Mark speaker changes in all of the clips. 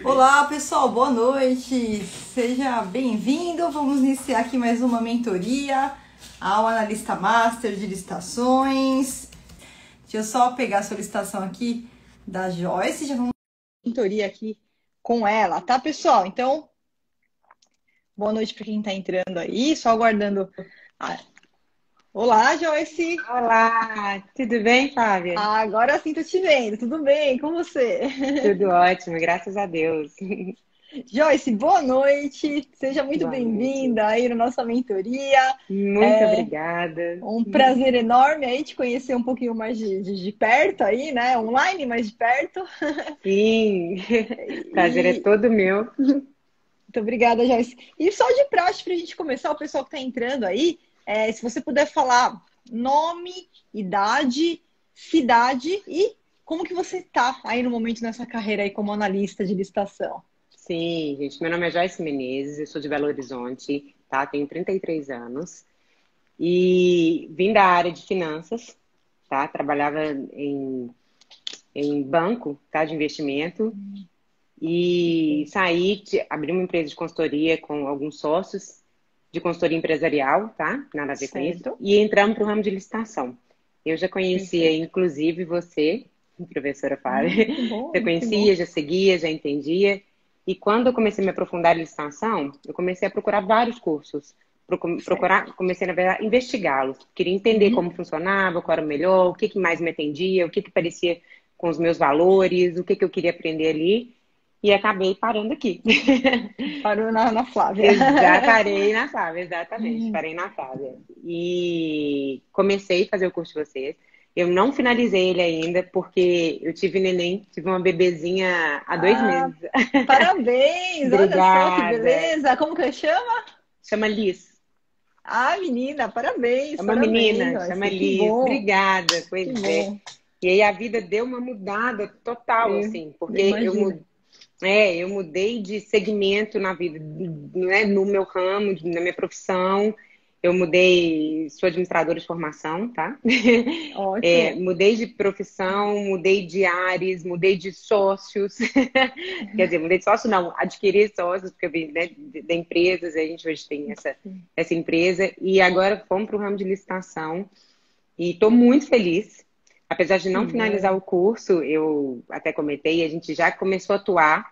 Speaker 1: Olá, pessoal, boa noite. Seja bem-vindo. Vamos iniciar aqui mais uma mentoria ao analista master de licitações. Deixa eu só pegar a solicitação aqui da Joyce. Já vamos mentoria aqui com ela, tá, pessoal? Então, boa noite para quem está entrando aí. Só aguardando. Olá, Joyce.
Speaker 2: Olá, tudo bem, Flávia?
Speaker 1: Agora sim tô te vendo. Tudo bem com você?
Speaker 2: Tudo ótimo, graças a Deus.
Speaker 1: Joyce, boa noite. Seja muito
Speaker 2: Boa noite.
Speaker 1: bem-vinda aí na nossa mentoria.
Speaker 2: Muito obrigada.
Speaker 1: Um prazer enorme aí te conhecer um pouquinho mais de perto aí, né? Online, mais de perto.
Speaker 2: Sim, prazer é
Speaker 1: E
Speaker 2: todo meu.
Speaker 1: muito obrigada, Joyce. E só de praxe para a gente começar, o pessoal que está entrando aí, se você puder falar nome, idade, cidade e como que você está aí no momento nessa carreira aí como analista de licitação.
Speaker 2: Sim, gente, meu nome é Joyce Menezes, eu sou de Belo Horizonte, tá? Tenho 33 anos e vim da área de finanças, tá? Trabalhava em banco, tá? De investimento. E saí, abri uma empresa de consultoria com alguns sócios de consultoria empresarial, tá? Nada a ver com isso.
Speaker 1: Certo?
Speaker 2: E entramos para o ramo de licitação. Eu já conhecia,
Speaker 1: Perfeito.
Speaker 2: inclusive, você, professora Flávia.
Speaker 1: Que bom,
Speaker 2: Já
Speaker 1: que bom.
Speaker 2: conhecia, já seguia, já entendia. E quando eu comecei a me aprofundar em licitação, eu comecei a procurar vários cursos.
Speaker 1: Certo.
Speaker 2: Comecei, na verdade, a investigá-los. Queria entender
Speaker 1: Uhum.
Speaker 2: como funcionava, qual era o melhor, o que que mais me atendia, o que que parecia com os meus valores, o que que eu queria aprender ali. E acabei parando aqui.
Speaker 1: Parou na Flávia.
Speaker 2: Parei na Flávia, exatamente. Parei na Flávia. E comecei a fazer o curso de vocês. Eu não finalizei ele ainda, porque eu tive neném, tive uma bebezinha há 2 meses.
Speaker 1: Parabéns! Olha só que
Speaker 2: Obrigada.
Speaker 1: beleza! Como que chama?
Speaker 2: Chama Liz.
Speaker 1: Menina,
Speaker 2: É
Speaker 1: parabéns,
Speaker 2: uma
Speaker 1: parabéns,
Speaker 2: menina, chama
Speaker 1: Joyce. Que
Speaker 2: Liz.
Speaker 1: bom,
Speaker 2: Obrigada,
Speaker 1: que
Speaker 2: pois é.
Speaker 1: bom.
Speaker 2: E aí a vida deu uma mudada total, assim,
Speaker 1: Eu
Speaker 2: porque
Speaker 1: imagino.
Speaker 2: eu mudei de segmento na vida, né, no meu ramo, na minha profissão. Eu mudei, sou administradora de formação, tá?
Speaker 1: Ótimo.
Speaker 2: Mudei de profissão, mudei de áreas, mudei de sócios. Quer dizer, mudei de sócio não, adquiri sócios, porque eu vim, né, de empresas, a gente hoje tem essa empresa. E agora fomos para o ramo de licitação. E estou muito feliz. Apesar de
Speaker 1: Que
Speaker 2: não finalizar
Speaker 1: bom.
Speaker 2: o curso, eu até comentei, a gente já começou a atuar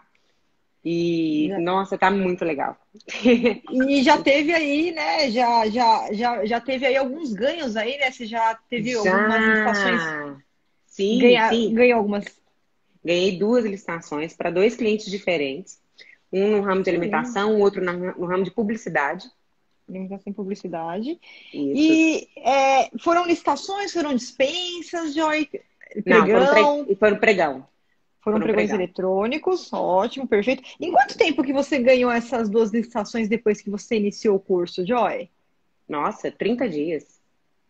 Speaker 2: e,
Speaker 1: Já-
Speaker 2: nossa, tá muito legal.
Speaker 1: E já teve aí, né? Já teve aí alguns ganhos aí, né? Você já teve algumas licitações,
Speaker 2: Já! Sim, sim.
Speaker 1: ganhou algumas.
Speaker 2: Ganhei 2 licitações para 2 clientes diferentes. Um no ramo de
Speaker 1: Excelente.
Speaker 2: alimentação, o outro no ramo de publicidade.
Speaker 1: Limitação em publicidade.
Speaker 2: Isso.
Speaker 1: E foram licitações, foram dispensas, Joy,
Speaker 2: Não,
Speaker 1: pregão.
Speaker 2: foram pregão.
Speaker 1: Foram
Speaker 2: Foram
Speaker 1: pregões
Speaker 2: pregão.
Speaker 1: eletrônicos, ótimo, perfeito. Em quanto
Speaker 2: Isso.
Speaker 1: tempo que você ganhou essas duas licitações depois que você iniciou o curso, Joy?
Speaker 2: Nossa, 30 dias.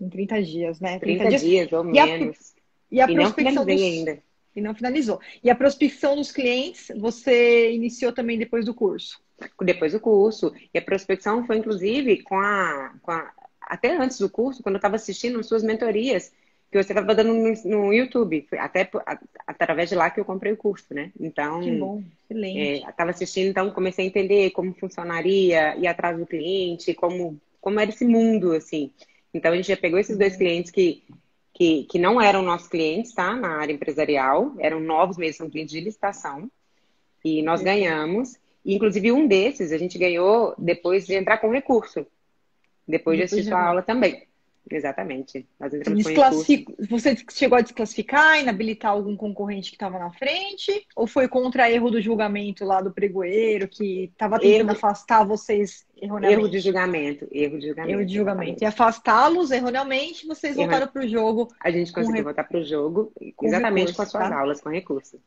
Speaker 1: Em 30 dias, né? 30
Speaker 2: 30
Speaker 1: dias.
Speaker 2: dias ou
Speaker 1: E a,
Speaker 2: menos.
Speaker 1: e a
Speaker 2: E não
Speaker 1: prospecção
Speaker 2: finalizei
Speaker 1: dos.
Speaker 2: ainda.
Speaker 1: E não finalizou. E a prospecção dos clientes, você iniciou também depois do curso?
Speaker 2: Depois do curso. E a prospecção foi, inclusive, até antes do curso, quando eu estava assistindo suas mentorias, que você estava dando no YouTube. Foi até através de lá que eu comprei o curso, né?
Speaker 1: Que
Speaker 2: Então,
Speaker 1: bom, excelente.
Speaker 2: estava assistindo, então comecei a entender como funcionaria, ir atrás do cliente, como era esse mundo, assim. Então, a gente já pegou
Speaker 1: Que
Speaker 2: esses 2 clientes que não eram nossos clientes, tá? Na área empresarial, eram novos mesmo, são clientes de licitação. E nós
Speaker 1: perfeito.
Speaker 2: ganhamos. E, inclusive, um desses a gente ganhou depois de entrar com recurso. Depois de
Speaker 1: Depois
Speaker 2: assistir
Speaker 1: de
Speaker 2: sua aula também. Exatamente. Nós entramos com recurso.
Speaker 1: Você chegou a desclassificar, inabilitar algum concorrente que estava na frente? Ou foi contra erro do julgamento lá do pregoeiro que estava tentando
Speaker 2: Erro,
Speaker 1: afastar vocês
Speaker 2: erro de
Speaker 1: erroneamente?
Speaker 2: julgamento. Erro de
Speaker 1: Erro de
Speaker 2: julgamento,
Speaker 1: julgamento. E
Speaker 2: exatamente.
Speaker 1: afastá-los erroneamente, vocês
Speaker 2: Erro,
Speaker 1: voltaram para o jogo
Speaker 2: a gente
Speaker 1: com,
Speaker 2: conseguiu voltar para o jogo
Speaker 1: com
Speaker 2: exatamente com as
Speaker 1: recurso,
Speaker 2: suas
Speaker 1: tá?
Speaker 2: aulas, com recurso.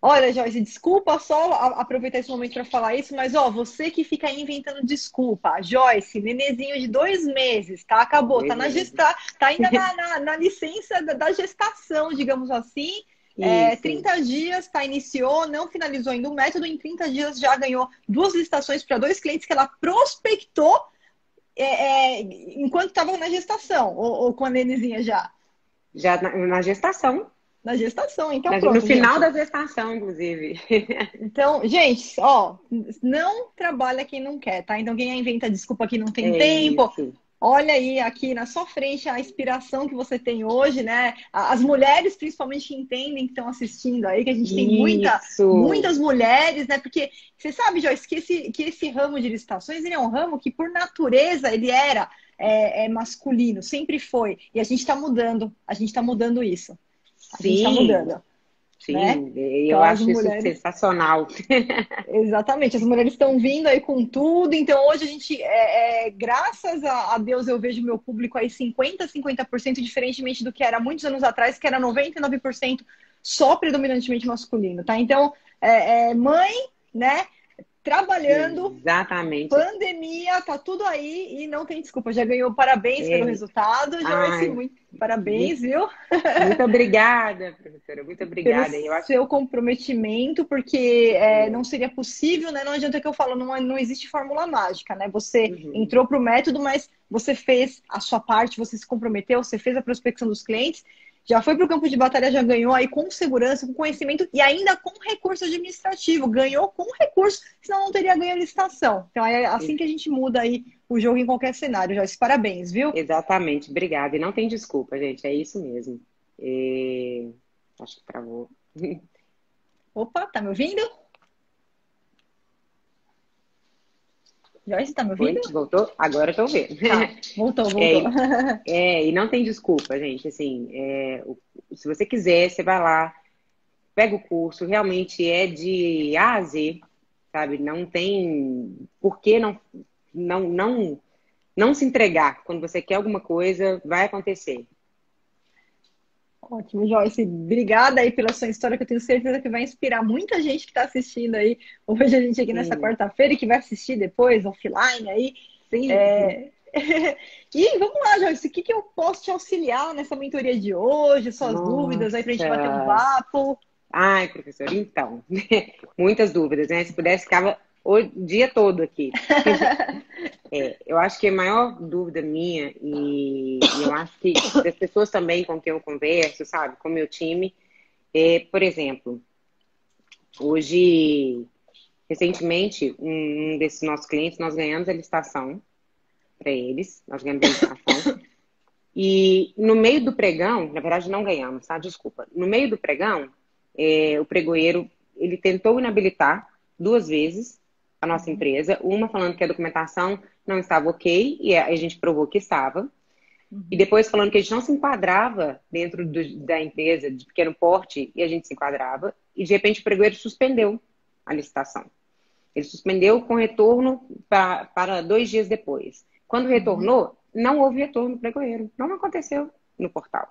Speaker 1: Olha, Joyce, desculpa só aproveitar esse momento para falar isso, mas ó, você que fica aí inventando desculpa, Joyce, nenezinho de 2 meses, tá? Acabou, tá
Speaker 2: 2 meses.
Speaker 1: tá ainda na licença da gestação, digamos assim.
Speaker 2: Isso.
Speaker 1: 30 dias, tá? Iniciou, não finalizou ainda o método, em 30 dias já ganhou 2 licitações para 2 clientes que ela prospectou enquanto estava na gestação, ou com a nenezinha já.
Speaker 2: Já na gestação.
Speaker 1: Na gestação, então
Speaker 2: No
Speaker 1: pronto,
Speaker 2: final
Speaker 1: gente.
Speaker 2: da gestação, inclusive.
Speaker 1: Então, gente, ó, não trabalha quem não quer, tá? Então, quem inventa desculpa que não tem
Speaker 2: É
Speaker 1: tempo,
Speaker 2: isso.
Speaker 1: olha aí aqui na sua frente a inspiração que você tem hoje, né? As mulheres, principalmente, que entendem, que estão assistindo aí, que a gente tem
Speaker 2: Isso.
Speaker 1: muitas mulheres, né? Porque você sabe, Joyce, que esse ramo de licitações, ele é um ramo que, por natureza, ele era masculino, sempre foi. E a gente está mudando isso. A gente está
Speaker 2: Sim,
Speaker 1: mudando, né?
Speaker 2: sim.
Speaker 1: Então,
Speaker 2: Eu
Speaker 1: as
Speaker 2: acho isso
Speaker 1: mulheres.
Speaker 2: sensacional.
Speaker 1: Exatamente, as mulheres estão vindo aí com tudo, então hoje a gente, graças a Deus, eu vejo meu público aí 50% diferentemente do que era muitos anos atrás, que era 99% só predominantemente masculino, tá? Então, mãe, né, trabalhando,
Speaker 2: Exatamente.
Speaker 1: pandemia, tá tudo aí e não tem desculpa, já ganhou parabéns pelo
Speaker 2: É,
Speaker 1: resultado, Joyce,
Speaker 2: ai,
Speaker 1: muito parabéns, viu?
Speaker 2: muito obrigada, professora. Muito
Speaker 1: Pelo
Speaker 2: obrigada. Eu acho
Speaker 1: seu comprometimento, porque
Speaker 2: que.
Speaker 1: não seria possível, né? Não adianta que eu falo, não existe fórmula mágica, né? Você
Speaker 2: Uhum.
Speaker 1: entrou para o método, mas você fez a sua parte, você se comprometeu, você fez a prospecção dos clientes, já foi para o campo de batalha, já ganhou aí com segurança, com conhecimento e ainda com recurso administrativo. Ganhou com recurso, senão não teria ganho a licitação. Então é assim que a gente muda aí o jogo em qualquer cenário. Já parabéns, viu?
Speaker 2: Exatamente, obrigada. E não tem desculpa, gente, é isso mesmo. É, acho que travou.
Speaker 1: Opa, tá me ouvindo? Joyce, tá me ouvindo?
Speaker 2: Oi, voltou? Agora eu tô vendo.
Speaker 1: Tá, voltou,
Speaker 2: É,
Speaker 1: voltou.
Speaker 2: e não tem desculpa, gente. Assim, se você quiser, você vai lá, pega o curso, realmente é de A a Z, sabe? Não tem por que não se entregar. Quando você quer alguma coisa, vai acontecer.
Speaker 1: Ótimo, Joyce. Obrigada aí pela sua história, que eu tenho certeza que vai inspirar muita gente que está assistindo aí. Hoje a gente aqui nessa
Speaker 2: Sim,
Speaker 1: quarta-feira e que vai assistir depois, offline aí.
Speaker 2: sim.
Speaker 1: É... E vamos lá, Joyce, o que eu posso te auxiliar nessa mentoria de hoje? Suas dúvidas aí para a gente bater um
Speaker 2: Nossa.
Speaker 1: papo?
Speaker 2: Ai, professor, então, muitas dúvidas, né? Se pudesse, ficava o dia todo aqui. Eu acho que a maior dúvida minha, e eu acho que das pessoas também com quem eu converso, sabe, com o meu time, por exemplo, hoje, recentemente, um desses nossos clientes, nós ganhamos a licitação para eles, nós ganhamos a licitação, e no meio do pregão, na verdade não ganhamos, tá? Desculpa. No meio do pregão, o pregoeiro, ele tentou inabilitar 2 vezes a nossa empresa, uma falando que a documentação não estava ok, e a gente provou que estava, e
Speaker 1: Uhum.
Speaker 2: depois falando que a gente não se enquadrava dentro da empresa de pequeno porte, e a gente se enquadrava, e de repente o pregoeiro suspendeu a licitação. Ele suspendeu com retorno para 2 dias depois. Quando
Speaker 1: Uhum.
Speaker 2: retornou, não houve retorno pregoeiro. Não aconteceu no portal.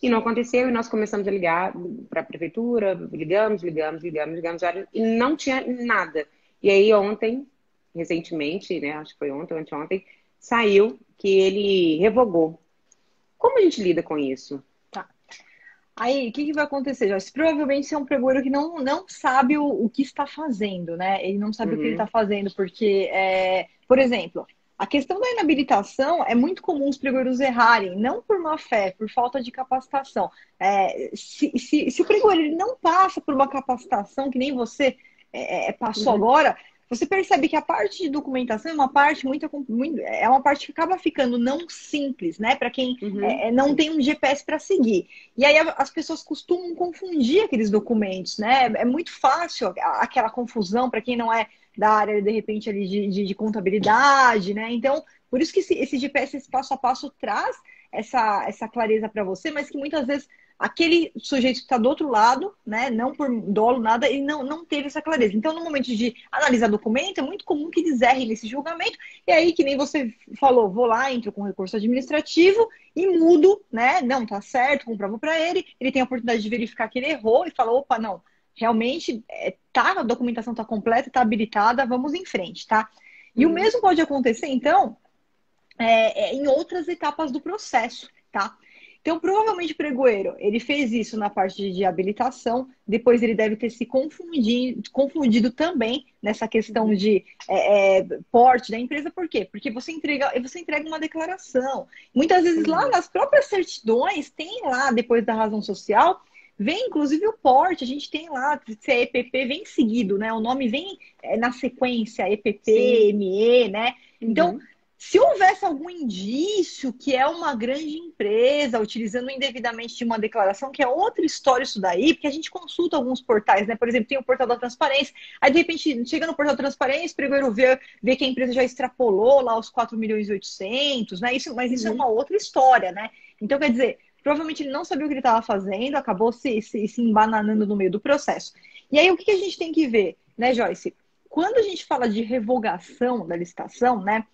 Speaker 2: E não
Speaker 1: Certo.
Speaker 2: aconteceu, e nós começamos a ligar para a prefeitura, ligamos, e não tinha nada. E aí ontem, recentemente, né, acho que foi ontem ou anteontem, saiu que ele revogou. Como a gente lida com isso?
Speaker 1: Tá. Aí, o que vai acontecer, Joyce? Provavelmente você é um pregoeiro que não sabe o que está fazendo, né? Ele não sabe o que ele está
Speaker 2: Uhum,
Speaker 1: fazendo, porque, por exemplo, a questão da inabilitação é muito comum os pregoeiros errarem, não por má fé, por falta de capacitação. Se o pregoeiro ele não passa por uma capacitação que nem você passou
Speaker 2: uhum,
Speaker 1: agora, você percebe que a parte de documentação é uma parte é uma parte que acaba ficando não simples, né? Para quem
Speaker 2: uhum,
Speaker 1: não tem um GPS para seguir. E aí as pessoas costumam confundir aqueles documentos, né? É muito fácil aquela confusão para quem não é da área, de repente, ali de contabilidade, né? Então, por isso que esse GPS, esse passo a passo, traz essa clareza para você, mas que muitas vezes aquele sujeito que está do outro lado, né, não por dolo, nada, ele não teve essa clareza. Então, no momento de analisar documento, é muito comum que eles errem nesse julgamento, e aí, que nem você falou, vou lá, entro com recurso administrativo e mudo, né, não, tá certo, comprovo para ele tem a oportunidade de verificar que ele errou e fala, opa, não, realmente, a documentação tá completa, tá habilitada, vamos em frente, tá? E o
Speaker 2: uhum.
Speaker 1: mesmo pode acontecer, então, em outras etapas do processo, tá?
Speaker 3: Então, provavelmente o pregoeiro, ele fez isso na parte de habilitação, depois ele deve ter se confundido também nessa questão de porte da empresa. Por quê? Porque você entrega uma declaração. Muitas vezes lá nas próprias certidões, tem lá, depois da razão social, vem inclusive o porte, a gente tem lá, se é EPP, vem seguido, né? O nome vem na sequência, EPP, sim, ME, né? Então, se houvesse algum indício que é uma grande empresa utilizando indevidamente de uma declaração, que é outra história isso daí, porque a gente consulta alguns portais, né? Por exemplo, tem o portal da transparência, aí de repente chega no portal da transparência, o pregoeiro vê que a empresa já extrapolou lá os 4.800.000, né? Mas isso é uma outra história, né? Então, quer dizer, provavelmente ele não sabia o que ele estava fazendo, acabou se embananando no meio do processo. E aí, o que a gente tem que ver, né, Joyce? Quando a gente fala de revogação da licitação, né?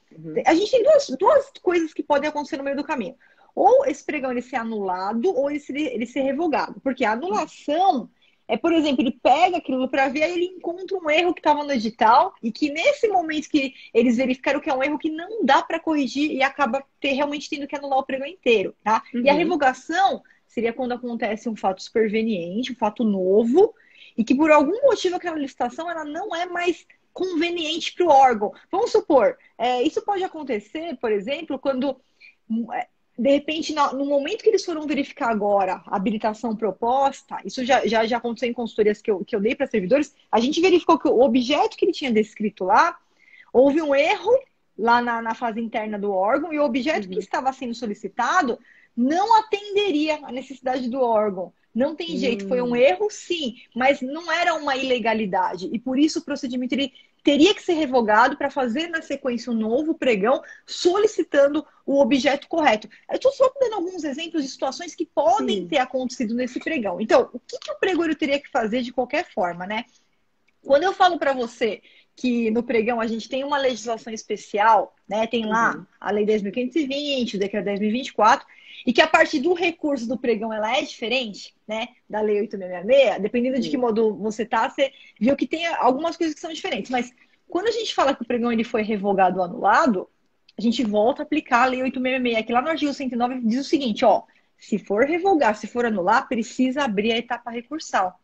Speaker 3: A gente tem duas coisas que podem acontecer no meio do caminho. Ou esse pregão ele ser anulado, ou ele ser revogado. Porque a anulação é, por exemplo, ele pega aquilo para ver, aí ele encontra um erro que estava no edital e que nesse momento que eles verificaram que é um erro que não dá para corrigir e acaba realmente tendo que anular o pregão inteiro, tá? E a revogação seria quando acontece um fato superveniente, um fato novo, e que por algum motivo aquela licitação ela não é mais conveniente para o órgão. Vamos supor, isso pode acontecer, por exemplo, quando, de repente, no momento que eles foram verificar agora a habilitação proposta, isso já aconteceu em consultorias que eu dei para servidores, a gente verificou que o objeto que ele tinha descrito lá, houve um erro lá na fase interna do órgão, e o objeto que estava sendo solicitado não atenderia à necessidade do órgão. Não tem jeito, foi um erro, sim, mas não era uma ilegalidade. E por isso o procedimento ele teria que ser revogado para fazer na sequência um novo pregão solicitando o objeto correto. Eu estou só dando alguns exemplos de situações que podem ter acontecido nesse pregão. Então, o que o pregoeiro teria que fazer de qualquer forma, né? Quando eu falo para você que no pregão a gente tem uma legislação especial, né? Tem lá a Lei 10.520, o Decreto 10.024, e que a partir do recurso do pregão ela é diferente, né? Da Lei 8.666, dependendo de que modo você tá, você viu que tem algumas coisas que são diferentes. Mas quando a gente fala que o pregão ele foi revogado ou anulado, a gente volta a aplicar a Lei 8.666, que lá no artigo 109 diz o seguinte, ó, se for revogar, se for anular, precisa abrir a etapa recursal.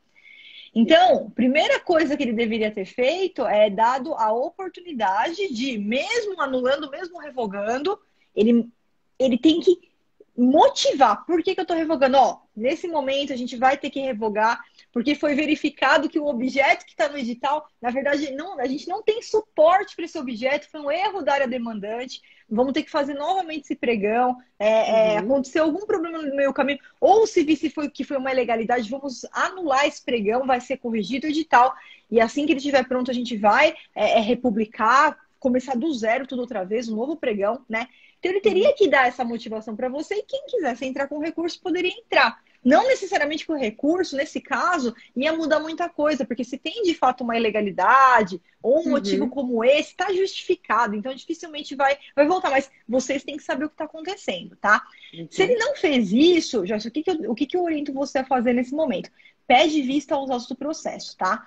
Speaker 3: Então, primeira coisa que ele deveria ter feito é dado a oportunidade de, mesmo anulando, mesmo revogando, ele tem que motivar. Por que eu estou revogando? Ó, nesse momento a gente vai ter que revogar, porque foi verificado que o objeto que está no edital, na verdade, a gente não tem suporte para esse objeto, foi um erro da área demandante, vamos ter que fazer novamente esse pregão, aconteceu algum problema no meio caminho, ou se que foi uma ilegalidade, vamos anular esse pregão, vai ser corrigido o edital, e assim que ele estiver pronto, a gente vai republicar, começar do zero tudo outra vez, um novo pregão, né? Então ele teria que dar essa motivação para você e quem quisesse entrar com recurso poderia entrar. Não necessariamente com recurso, nesse caso, ia mudar muita coisa, porque se tem de fato uma ilegalidade ou um motivo como esse, está justificado, então dificilmente vai voltar, mas vocês têm que saber o que está acontecendo, tá? Se ele não fez isso, Joyce, o que eu oriento você a fazer nesse momento? Pede vista aos autos do processo, tá?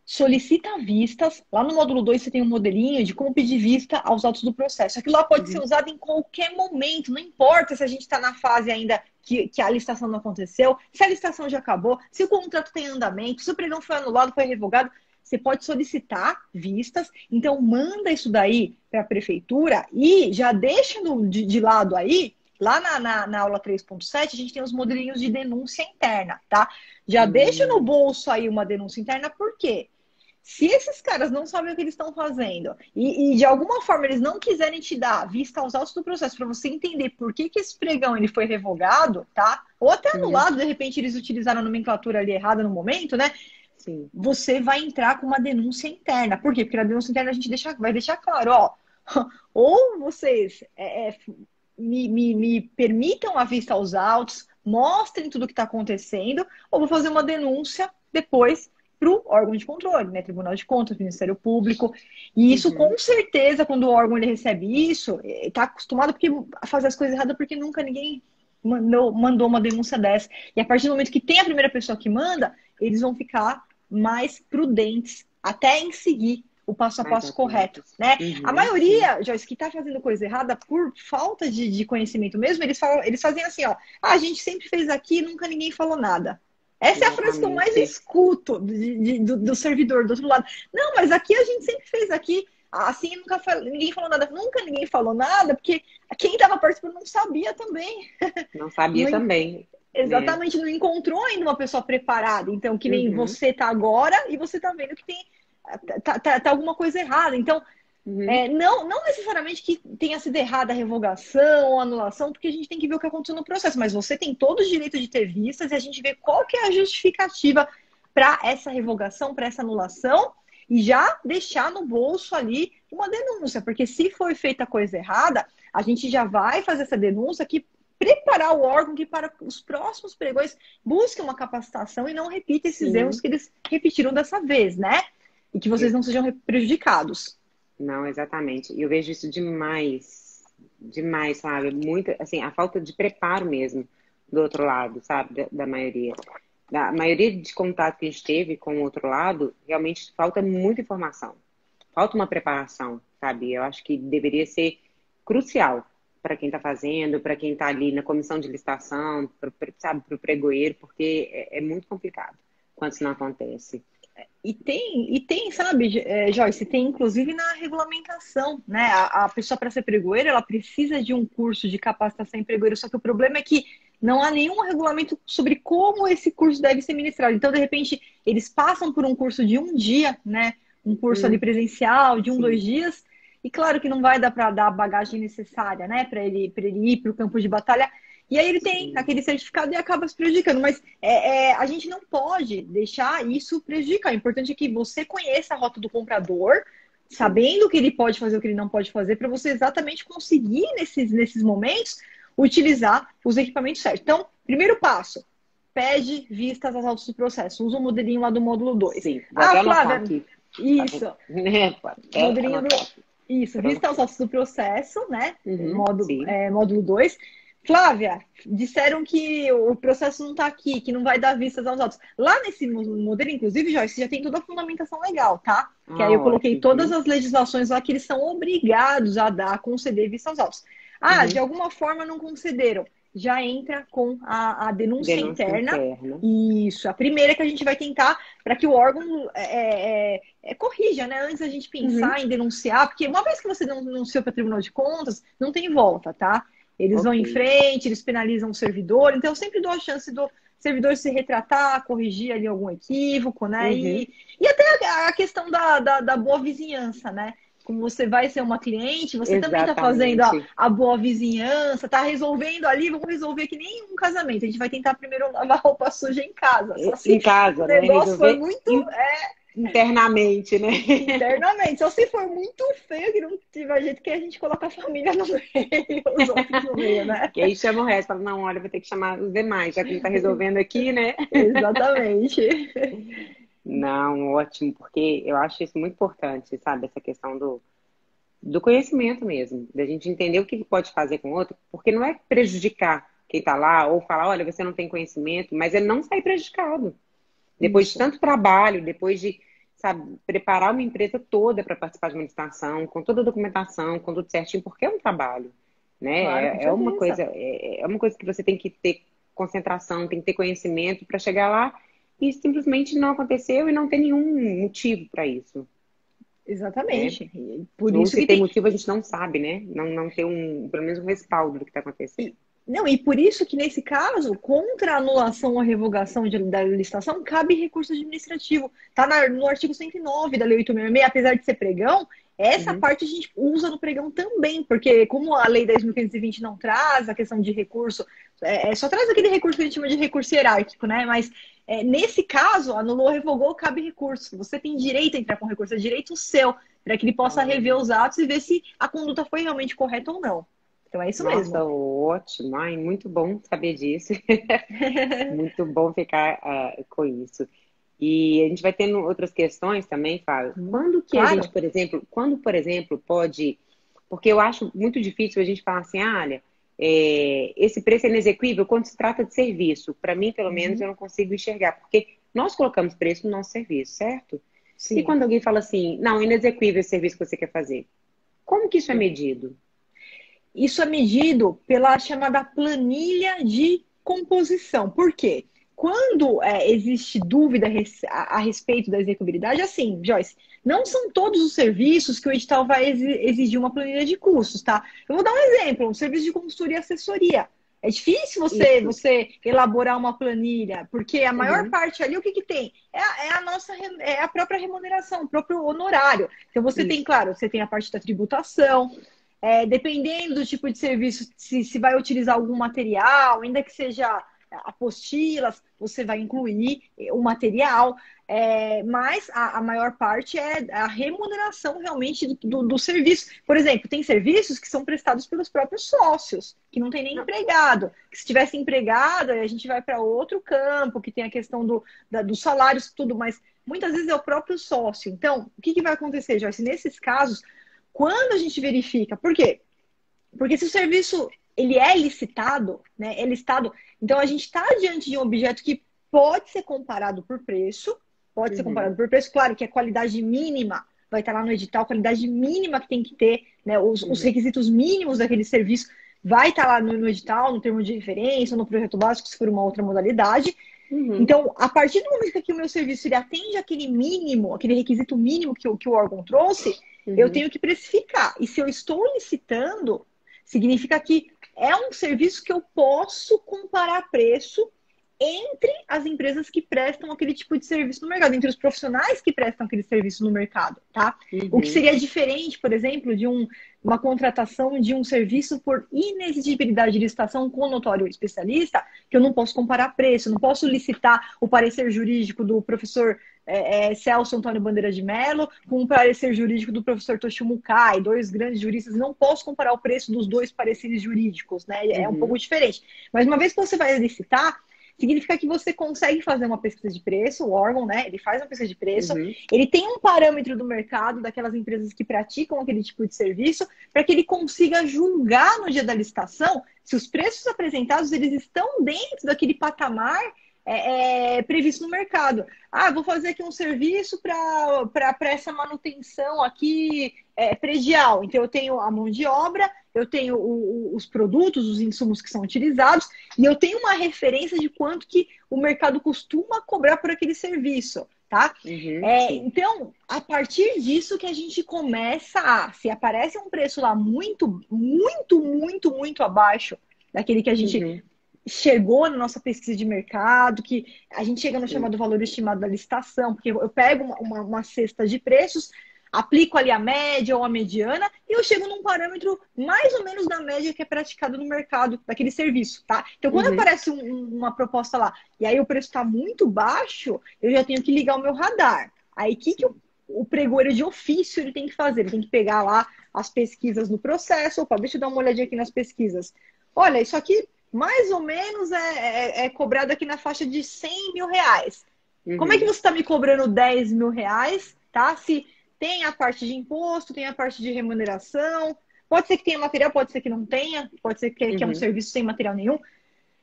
Speaker 3: Solicita vistas. Lá no módulo 2 você tem um modelinho de como pedir vista aos autos do processo. Aquilo lá pode ser usado em qualquer momento, não importa se a gente está na fase ainda que a licitação não aconteceu, se a licitação já acabou, se o contrato tem andamento, se o pregão foi anulado, foi revogado, você pode solicitar vistas. Então manda isso daí para a prefeitura e já deixa de lado aí. Lá na aula 3.7, a gente tem os modelinhos de denúncia interna, tá? Já deixa no bolso aí uma denúncia interna, por quê? Se esses caras não sabem o que eles estão fazendo e de alguma forma eles não quiserem te dar vista aos autos do processo para você entender por que esse pregão ele foi revogado, tá? Ou até anulado, de repente eles utilizaram a nomenclatura ali errada no momento, né? Sim. Você vai entrar com uma denúncia interna. Por quê? Porque na denúncia interna a gente vai deixar claro, ó, ou vocês me permitam a vista aos autos, mostrem tudo o que está acontecendo, ou vou fazer uma denúncia depois para o órgão de controle, né? Tribunal de Contas, Ministério Público. E isso, com certeza, quando o órgão ele recebe isso, está acostumado a fazer as coisas erradas porque nunca ninguém mandou uma denúncia dessa. E a partir do momento que tem a primeira pessoa que manda, eles vão ficar mais prudentes até em seguir o passo a
Speaker 2: Mais
Speaker 3: passo correto,
Speaker 2: atentos.
Speaker 3: né? A
Speaker 2: Uhum, sim,
Speaker 3: maioria, Joyce, que está fazendo coisa errada por falta de conhecimento mesmo, eles fazem assim, ó, a gente sempre fez aqui, nunca ninguém falou nada. Essa é a frase que eu mais
Speaker 2: exatamente.
Speaker 3: escuto do servidor do outro lado. Não, mas aqui a gente sempre fez aqui, assim ninguém falou nada. Nunca ninguém falou nada, porque quem estava participando não sabia também.
Speaker 2: Não sabia
Speaker 3: Não,
Speaker 2: também, né?
Speaker 3: exatamente, não encontrou ainda uma pessoa preparada. Então, que nem
Speaker 2: Uhum,
Speaker 3: você tá agora e você tá vendo que tem tá alguma coisa errada. Então,
Speaker 2: uhum,
Speaker 3: não necessariamente que tenha sido errada a revogação ou anulação, porque a gente tem que ver o que aconteceu no processo, mas você tem todo o direito de ter vistas e a gente vê qual que é a justificativa para essa revogação, para essa anulação, e já deixar no bolso ali uma denúncia, porque se foi feita coisa errada, a gente já vai fazer essa denúncia que preparar o órgão que para os próximos pregões busquem uma capacitação e não repita esses erros
Speaker 2: sim.
Speaker 3: que eles repetiram dessa vez, né? E que vocês não sejam prejudicados.
Speaker 2: Não, exatamente. E eu vejo isso demais, sabe? Muito, assim, a falta de preparo mesmo do outro lado, sabe? Da maioria. Da maioria de contato que a gente teve com o outro lado, realmente falta muita informação. Falta uma preparação, sabe? Eu acho que deveria ser crucial para quem está fazendo, para quem está ali na comissão de licitação, sabe, para o pregoeiro, porque é muito complicado quando isso não acontece.
Speaker 3: Sabe, Joyce, tem inclusive na regulamentação, né? A pessoa para ser pregoeira, ela precisa de um curso de capacitação em pregoeiro, só que o problema é que não há nenhum regulamento sobre como esse curso deve ser ministrado. Então, de repente, eles passam por um curso de um dia, né? Um curso ali presencial, de dois
Speaker 2: Sim.
Speaker 3: dias, e claro que não vai dar para dar a bagagem necessária, né? Para ele ir para o campo de batalha. E aí ele tem
Speaker 2: Sim.
Speaker 3: aquele certificado e acaba se prejudicando. Mas a gente não pode deixar isso prejudicar. O importante é que você conheça a rota do comprador,
Speaker 2: Sim.
Speaker 3: sabendo o que ele pode fazer, o que ele não pode fazer, para você exatamente conseguir, nesses momentos, utilizar os equipamentos certos. Então, primeiro passo, pede vistas às autos do processo. Usa o modelinho lá do módulo 2.
Speaker 2: Sim. Vou
Speaker 3: Ah,
Speaker 2: até anotar
Speaker 3: Flávia,
Speaker 2: aqui. Tá bom.
Speaker 3: isso.
Speaker 2: Vou até
Speaker 3: Modelinho
Speaker 2: anotar
Speaker 3: do.
Speaker 2: aqui.
Speaker 3: Isso,
Speaker 2: Pra não
Speaker 3: vista aos
Speaker 2: esquecer.
Speaker 3: autos do processo, né?
Speaker 2: Uhum, sim.
Speaker 3: Módulo 2. Flávia, disseram que o processo não está aqui, que não vai dar vistas aos autos. Lá nesse modelo, inclusive, Joyce, já tem toda a fundamentação legal, tá? Que aí
Speaker 2: Ah,
Speaker 3: eu coloquei
Speaker 2: ótimo.
Speaker 3: todas
Speaker 2: Uhum,
Speaker 3: as legislações lá que eles são obrigados a dar, a conceder vista aos autos. Ah, de
Speaker 2: uhum.
Speaker 3: alguma forma não concederam. Já entra com a denúncia
Speaker 2: Denúncia
Speaker 3: interna.
Speaker 2: interna.
Speaker 3: Isso, a primeira que a gente vai tentar para que o órgão corrija, né? Antes da gente
Speaker 2: Uhum,
Speaker 3: pensar em denunciar, porque uma vez que você denunciou para o Tribunal de Contas, não tem volta, tá? Eles vão
Speaker 2: ok.
Speaker 3: em frente, eles penalizam o servidor, então eu sempre dou a chance do servidor se retratar, corrigir ali algum equívoco, né?
Speaker 2: Uhum,
Speaker 3: E até a questão da boa vizinhança, né? Como você vai ser uma cliente, você também está fazendo a,
Speaker 2: exatamente.
Speaker 3: a boa vizinhança, está resolvendo ali, vamos resolver que nem um casamento. A gente vai tentar primeiro lavar roupa suja em casa. Só
Speaker 2: Em
Speaker 3: se o
Speaker 2: casa, né?
Speaker 3: negócio for
Speaker 2: Resolver
Speaker 3: muito
Speaker 2: internamente, né?
Speaker 3: internamente. Só se for muito feio, que não tiver jeito que a gente coloca a família no meio, os outros no meio, né?
Speaker 2: Que aí chama o resto. Fala, não, olha, vou ter que chamar os demais, já que não está resolvendo aqui, né?
Speaker 3: Exatamente.
Speaker 2: Não, ótimo, porque eu acho isso muito importante, sabe? Essa questão do conhecimento mesmo, da gente entender o que pode fazer com o outro, porque não é prejudicar quem está lá ou falar, olha, você não tem conhecimento, mas é não sair prejudicado. Depois de
Speaker 3: Isso.
Speaker 2: tanto trabalho, depois de, sabe, preparar uma empresa toda para participar de uma licitação, com toda a documentação, com tudo certinho, porque é um trabalho,
Speaker 3: Claro, com
Speaker 2: né?
Speaker 3: certeza.
Speaker 2: É uma coisa que você tem que ter concentração, tem que ter conhecimento para chegar lá e simplesmente não aconteceu e não ter nenhum motivo para isso, né?
Speaker 3: Exatamente. E por
Speaker 2: Ou
Speaker 3: isso
Speaker 2: se
Speaker 3: que
Speaker 2: tem
Speaker 3: tem.
Speaker 2: motivo, a gente não sabe, né? Não ter pelo menos um respaldo do que está acontecendo.
Speaker 3: E, não, e por isso que, nesse caso, contra a anulação ou a revogação da licitação, cabe recurso administrativo. Está no artigo 109 da Lei 866, apesar de ser pregão, essa
Speaker 2: Uhum,
Speaker 3: parte a gente usa no pregão também, porque como a Lei 10.520 não traz a questão de recurso, só traz aquele recurso que a gente chama de recurso hierárquico, né? Mas nesse caso, anulou, revogou, cabe recurso. Você tem direito a entrar com recurso, é direito seu, para que ele possa rever os atos e ver se a conduta foi realmente correta ou não. Então é isso
Speaker 2: nossa,
Speaker 3: mesmo.
Speaker 2: ótimo. Ai, muito bom saber disso. Muito bom ficar com isso. E a gente vai tendo outras questões também, Fábio. Quando que a gente,
Speaker 3: Claro.
Speaker 2: por exemplo, pode. Porque eu acho muito difícil a gente falar assim, ah, olha, esse preço é inexequível quando se trata de serviço. Para mim, pelo menos,
Speaker 3: Uhum.
Speaker 2: eu não consigo enxergar, porque nós colocamos preço no nosso serviço, certo? E quando alguém fala assim, não, inexequível esse serviço que você quer fazer, como que isso é medido?
Speaker 3: Isso é medido pela chamada planilha de composição. Por quê? Quando existe dúvida a respeito da execuibilidade, assim, Joyce, não são todos os serviços que o edital vai exigir uma planilha de custos, tá? Eu vou dar um exemplo, um serviço de consultoria e assessoria. É difícil você elaborar uma planilha, porque a maior parte ali, o que tem? É a própria remuneração, o próprio honorário. Então você tem, claro, você tem a parte da tributação, dependendo do tipo de serviço, se vai utilizar algum material, ainda que seja apostilas, você vai incluir o material, mas a maior parte é a remuneração realmente do serviço. Por exemplo, tem serviços que são prestados pelos próprios sócios, que não tem nem empregado. Que se tivesse empregado, a gente vai para outro campo, que tem a questão dos salários, tudo, mas muitas vezes é o próprio sócio. Então, o que vai acontecer, Joyce? Nesses casos, quando a gente verifica, por quê? Porque se o serviço ele é licitado, né, é listado, então a gente está diante de um objeto que pode ser comparado por preço, claro que a qualidade mínima vai estar lá no edital, a qualidade mínima que tem que ter, né, os requisitos mínimos daquele serviço vai estar lá no edital, no termo de referência, no projeto básico, se for uma outra modalidade. Então, a partir do momento que o meu serviço ele atende aquele mínimo, aquele requisito mínimo que o órgão trouxe, eu tenho que precificar. E se eu estou licitando, significa que é um serviço que eu posso comparar preço entre as empresas que prestam aquele tipo de serviço no mercado, entre os profissionais que prestam aquele serviço no mercado, tá? O que seria diferente, por exemplo, de uma contratação de um serviço por inexigibilidade de licitação com notório especialista, que eu não posso comparar preço, não posso licitar o parecer jurídico do professor Celso Antônio Bandeira de Mello com o parecer jurídico do professor Toshio Mukai, dois grandes juristas, não posso comparar o preço dos dois pareceres jurídicos, né? É um pouco diferente. Mas uma vez que você vai licitar, significa que você consegue fazer uma pesquisa de preço, o órgão, né? Ele faz uma pesquisa de preço, ele tem um parâmetro do mercado daquelas empresas que praticam aquele tipo de serviço, para que ele consiga julgar no dia da licitação se os preços apresentados eles estão dentro daquele patamar previsto no mercado. Vou fazer aqui um serviço para essa manutenção aqui predial. Então, eu tenho a mão de obra, eu tenho os produtos, os insumos que são utilizados, e eu tenho uma referência de quanto que o mercado costuma cobrar por aquele serviço, tá? Então, a partir disso que a gente começa se aparece um preço lá muito, muito, muito, muito abaixo daquele que a gente chegou na nossa pesquisa de mercado, que a gente chega no chamado valor estimado da licitação, porque eu pego uma cesta de preços, aplico ali a média ou a mediana, e eu chego num parâmetro mais ou menos da média que é praticado no mercado daquele serviço, tá? Então, quando aparece uma proposta lá, e aí o preço está muito baixo, eu já tenho que ligar o meu radar. Aí, o que o pregoeiro de ofício ele tem que fazer? Ele tem que pegar lá as pesquisas no processo. Opa, deixa eu dar uma olhadinha aqui nas pesquisas. Olha, isso aqui mais ou menos é cobrado aqui na faixa de 100 mil reais. Como é que você está me cobrando 10 mil reais, tá? Se tem a parte de imposto, tem a parte de remuneração, pode ser que tenha material, pode ser que não tenha, pode ser que é um serviço sem material nenhum.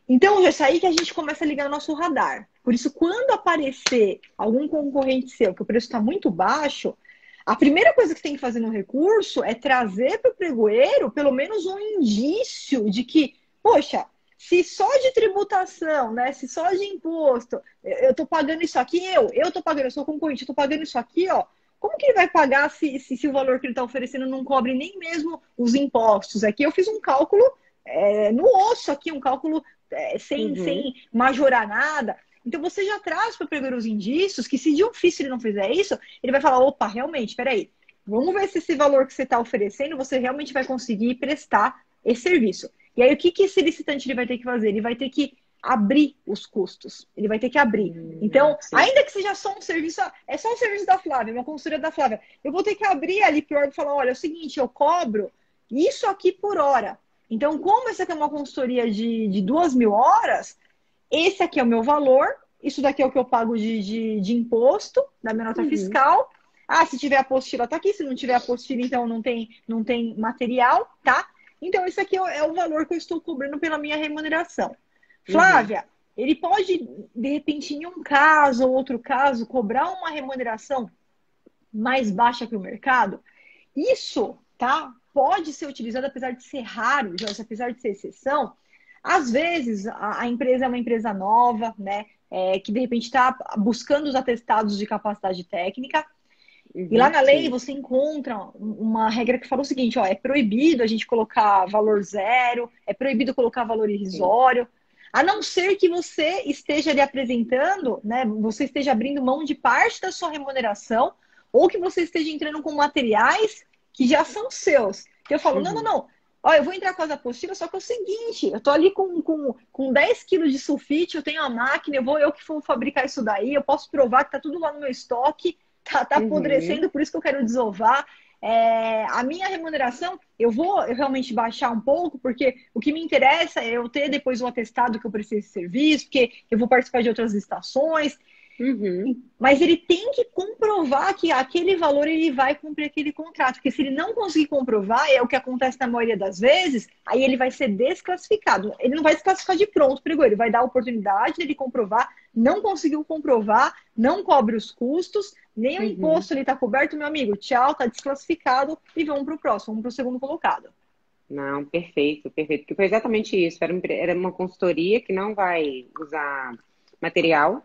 Speaker 3: Então, já é aí que a gente começa a ligar o nosso radar. Por isso, quando aparecer algum concorrente seu que o preço está muito baixo, a primeira coisa que você tem que fazer no recurso é trazer para o pregoeiro pelo menos um indício de que, poxa, se só de tributação, né? Se só de imposto, eu tô pagando isso aqui, eu tô pagando, eu sou concorrente, eu tô pagando isso aqui, ó. Como que ele vai pagar se o valor que ele está oferecendo não cobre nem mesmo os impostos? Aqui eu fiz um cálculo no osso, aqui, um cálculo sem majorar nada. Então você já traz para o pregoeiro os indícios que se de ofício ele não fizer isso, ele vai falar, opa, realmente, peraí, vamos ver se esse valor que você está oferecendo, você realmente vai conseguir prestar esse serviço. E aí, o que esse licitante ele vai ter que fazer? Ele vai ter que abrir os custos. Ele vai ter que abrir. Então, ainda que seja só um serviço, é só um serviço da Flávia, uma consultoria da Flávia, eu vou ter que abrir ali para o órgão e falar, olha, é o seguinte, eu cobro isso aqui por hora. Então, como essa aqui é uma consultoria de 2.000 horas, esse aqui é o meu valor, isso daqui é o que eu pago de imposto, da minha nota fiscal. Se tiver apostila, tá aqui. Se não tiver apostila, então não tem material, tá? Então, esse aqui é o valor que eu estou cobrando pela minha remuneração. Flávia, ele pode, de repente, em um caso ou outro caso, cobrar uma remuneração mais baixa que o mercado, isso, tá? Pode ser utilizado, apesar de ser raro, Joyce, apesar de ser exceção. Às vezes, a empresa é uma empresa nova, né? Que de repente está buscando os atestados de capacidade técnica. E lá na lei
Speaker 2: sim.
Speaker 3: você encontra uma regra que fala o seguinte, ó, é proibido a gente colocar valor zero, é proibido colocar valor
Speaker 2: Sim.
Speaker 3: irrisório, a não ser que você esteja ali apresentando, né, você esteja abrindo mão de parte da sua remuneração, ou que você esteja entrando com materiais que já são seus. Eu falo, não, não,
Speaker 2: Uhum.
Speaker 3: não. Ó, eu vou entrar com as apostilas, só que é o seguinte, eu tô ali com 10 quilos de sulfite, eu tenho a máquina, eu que vou fabricar isso daí, eu posso provar que tá tudo lá no meu estoque, tá
Speaker 2: Uhum.
Speaker 3: apodrecendo, por isso que eu quero desovar. A minha remuneração, eu realmente baixar um pouco, porque o que me interessa é eu ter depois o atestado que eu preciso de serviço, porque eu vou participar de outras estações.
Speaker 2: Uhum.
Speaker 3: Mas ele tem que comprovar que aquele valor ele vai cumprir aquele contrato. Porque se ele não conseguir comprovar, é o que acontece na maioria das vezes, aí ele vai ser desclassificado. Ele não vai desclassificar de pronto, perigo. Ele vai dar a oportunidade dele comprovar, não conseguiu comprovar, não cobre os custos, nem o
Speaker 2: Uhum.
Speaker 3: imposto ele está coberto, meu amigo. Tchau, está desclassificado e vamos para o próximo, vamos para o segundo colocado.
Speaker 2: Não, perfeito, perfeito. Porque foi exatamente isso. Era uma consultoria que não vai usar material,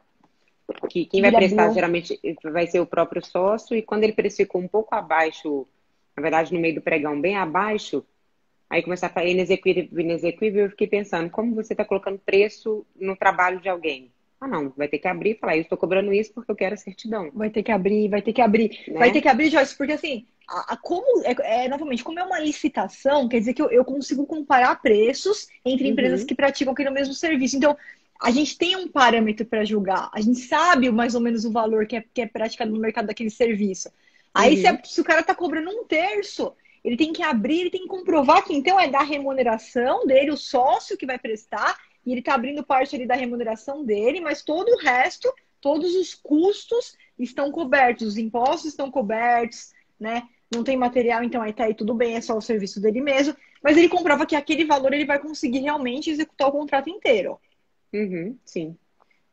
Speaker 2: que quem vai
Speaker 3: Ele
Speaker 2: prestar
Speaker 3: abriu.
Speaker 2: geralmente vai ser o próprio sócio, e quando ele precificou um pouco abaixo, na verdade no meio do pregão, bem abaixo, aí começar a falar inexequível, inexequível, eu fiquei pensando, como você está colocando preço no trabalho de alguém? Ah, não, vai ter que abrir e falar, eu estou cobrando isso porque eu quero a certidão,
Speaker 3: Vai ter que abrir, vai ter que abrir. Vai ter
Speaker 2: né?
Speaker 3: que abrir, Joyce, porque assim, novamente, como é uma licitação, quer dizer que eu consigo comparar preços entre empresas
Speaker 2: Uhum,
Speaker 3: que praticam aquele mesmo serviço. Então, a gente tem um parâmetro para julgar, a gente sabe mais ou menos o valor que é praticado no mercado daquele serviço. Aí,
Speaker 2: uhum,
Speaker 3: se o cara está cobrando um terço, ele tem que abrir, ele tem que comprovar que então é da remuneração dele, o sócio que vai prestar, e ele está abrindo parte ali da remuneração dele, mas todo o resto, todos os custos estão cobertos, os impostos estão cobertos, né? Não tem material, então aí tá aí tudo bem, é só o serviço dele mesmo. Mas ele comprova que aquele valor ele vai conseguir realmente executar o contrato inteiro.
Speaker 2: uhum, sim.